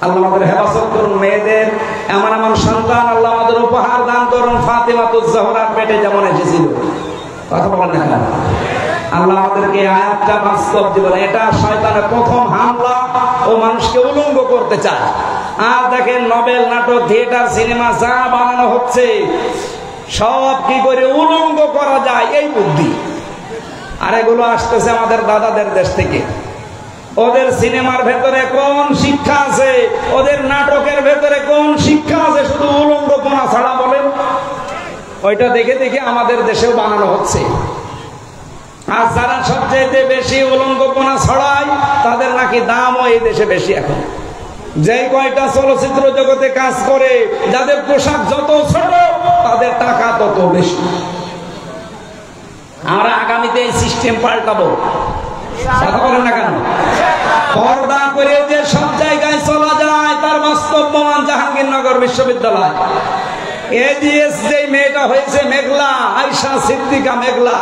আল্লাহ আমাদের হেফাজত করুন। মেয়েদের এমন এমন সন্তান আল্লাহ আমাদের উপহার দান করুন। ফাতেমাতুজ জোহরার পেটে যেমন এসেছিল, কথা বলেন না কেন? আল্লাহ আমাদেরকে আয়াতটা বাস্তব জীবনে, এটা শয়তানের প্রথম হামলা, ও মানুষকে উলঙ্গ করতে চায়। আর দেখেন নভেল, নাটক, থিয়েটার, সিনেমা যা বানানো হচ্ছে সব কি করে উলঙ্গ করা যায় এই বুদ্ধি। আর এগুলো আসতেছে আমাদের দাদাদের দেশ থেকে। ওদের সিনেমার ভেতরে কোন শিক্ষা আছে? ওদের নাটকের ভেতরে কোন শিক্ষা আছে? শুধু উলঙ্গপনা ছাড়া বলেন। ওইটা দেখে দেখে আমাদের দেশেও বানানো হচ্ছে। আর যারা সবচেয়ে বেশি উলঙ্গপনা ছড়ায় তাদের নাকি দামও এই দেশে বেশি। এখন যে কয়টা চলচ্চিত্র জগতে কাজ করে, যাদের পোশাক যত ছোট তাদের টাকা তত বেশি। আমরা আগামীতে এই সিস্টেম পাল্টাবো, কথা বলেন না কেন? পর্দা করে যে সব জায়গায় চলা যায় তার বাস্তব প্রমাণ জাহাঙ্গীরনগর বিশ্ববিদ্যালয়। এজিএস যে মেয়েটা হয়েছে মেঘলা, আয়শা সিদ্দিকা মেঘলা,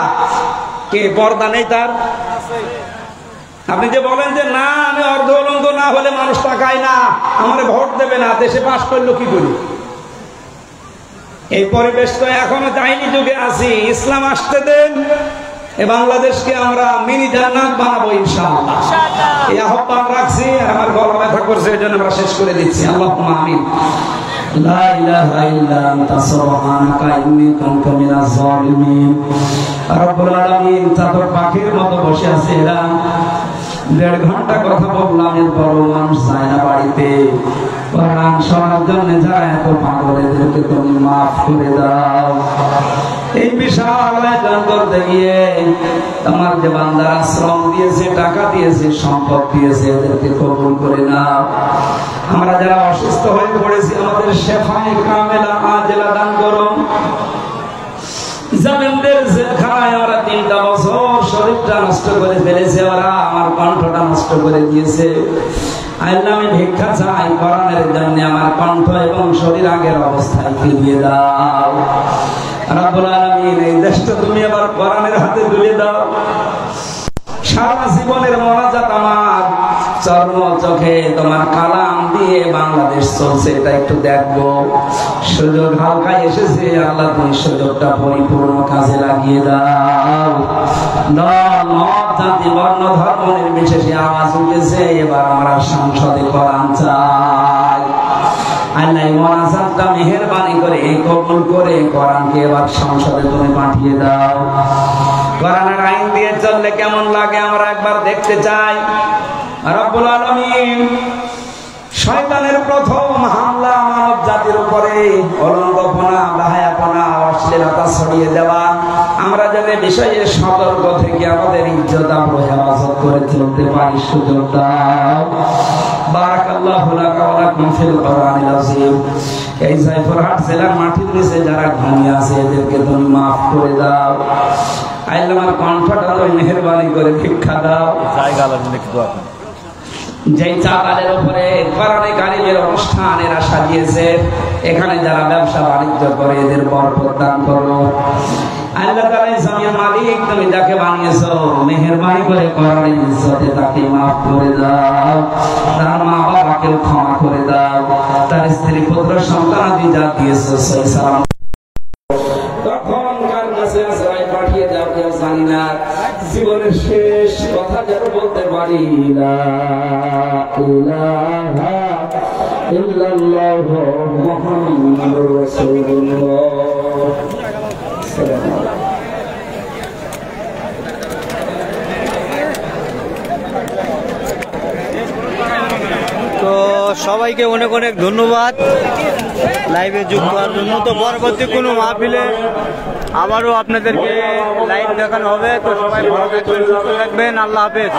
কে পর্দা নেই তার? আপনি যে বলেন যে না আমি অর্ধ উলঙ্গ না হলে মানুষ তাকায় না, আমার ভোট দেবে না, দেশে পাশ করলো কি করি? এই পরিবেশ তো এখনো যায়নি, যুগে আছি। ইসলাম আসতে দেন, এ বাংলাদেশকে আমরা মিনি জান্নাত বানাবো ইনশাআল্লাহ। এই আহ্বান রাখছি, আর আমার গলা ব্যথা করছে, এই জন্য আমরা শেষ করে দিচ্ছি। আল্লাহুম্মা আমিন। লা ইলাহা ইল্লা আনতা সুবহানাকা ইন্নী কুনতু মিনাজ জালিমিন। রব্বুল আলামিন চাতক পাখির মতো বসে আছে এরা। 1.5 ঘন্টা কথা বললাম, এরপরও মানুষ যায় না বাড়িতে। কোরআন শোনার জন্য যারা এত পাগল, এদেরকে তুমি মাফ করে দাও। এই বিশাল আয়োজন করতে গিয়ে তোমার যে বান্দারা শ্রম দিয়েছে, টাকা দিয়েছে, সম্পদ দিয়েছে, এদেরকে কবুল করে নাও। আমরা যারা অসুস্থ হয়ে পড়েছি, আমাদের শেফায়ে কামেলা আজেলা দান করো। জামিনদের জেলখানায় ওরা 3টা বছর শরীরটা নষ্ট করে ফেলেছে, ওরা আমার কণ্ঠটা নষ্ট করে দিয়েছে। আল্লাহ আমি ভিক্ষা চাই, কোরআনের জন্য আমার কণ্ঠ এবং শরীর আগের অবস্থায় ফিরিয়ে দাও। রব্বুল আলামিন এই দেশটা তুমি আবার কোরআনের হাতে তুলে দাও। সারা জীবনের মোনাজাত আমার চর্ম চোখে তোমার কালাম দিয়ে বাংলাদেশ চলছে, এটা একটু দেখবো। সুযোগ হালকায় এসেছে, আল্লাহ তুমি সুযোগটা পরিপূর্ণ কাজে লাগিয়ে দাও। দল মত জাতি বর্ণ ধর্ম নির্বিশেষে আওয়াজ উঠেছে, এবার আমরা সংসদে কোরআন চাই। আল্লাহ মোনাজাতটা মেহেরবানি করে কবুল করে কোরআনকে এবার সংসদে তুমি পাঠিয়ে দাও। কোরআনের আইন দিয়ে চললে কেমন লাগে আমরা একবার দেখতে চাই। রব্বুল আলামিন শয়তানের প্রথম হামলা মানব জাতির উপরে অলঙ্ঘপনা, বাহায়াপনা, অশ্লীলতা ছড়িয়ে দেওয়া। আমরা যাতে বিষয়ে সতর্ক থেকে আমাদের ইজ্জত আমরা হেফাজত করে চলতে পারি, সুযোগ দাও। বারাকাল্লাহু লাকা ওয়া লাকুম ফিল কোরআনিল আযীম। এই জয়পুরহাট জেলার মাটির নিচে যারা ঘুমিয়ে আছে, এদেরকে তুমি মাফ করে দাও। আল্লাহ আমার কণ্ঠটা তুমি মেহেরবানি করে ভিক্ষা দাও। যেই চাতালের উপরে কোরআনে কারিমের অনুষ্ঠান এরা সাজিয়েছে, এখানে যারা ব্যবসা বাণিজ্য করে, এদের বরকত দান করো। আল্লাহ তাআলা জমির মালিক, তুমি যাকে বানিয়েছো মেহেরবানি করে কোরআনের ইজ্জতে তাকে মাফ করে দাও। তার মা বাবাকে ক্ষমা করে দাও। তার স্ত্রী পুত্র সন্তানাদি যা দিয়েছো সেই সালাম তখনকার কাছে আসরাই পাঠিয়ে দাও। কেউ জানি না জীবনের শেষ কথা যেন বলতে পারি, লা ইলাহা ইল্লাল্লাহু মুহাম্মাদুর রাসূলুল্লাহ। তো সবাইকে অনেক অনেক ধন্যবাদ লাইভে যুক্ত হওয়ার জন্য। তো পরবর্তী কোনো মাহফিলে আবারও আপনাদেরকে লাইভ দেখানো হবে। তো সবাই ভালো থাকবেন, সুস্থ থাকবেন। আল্লাহ হাফেজ।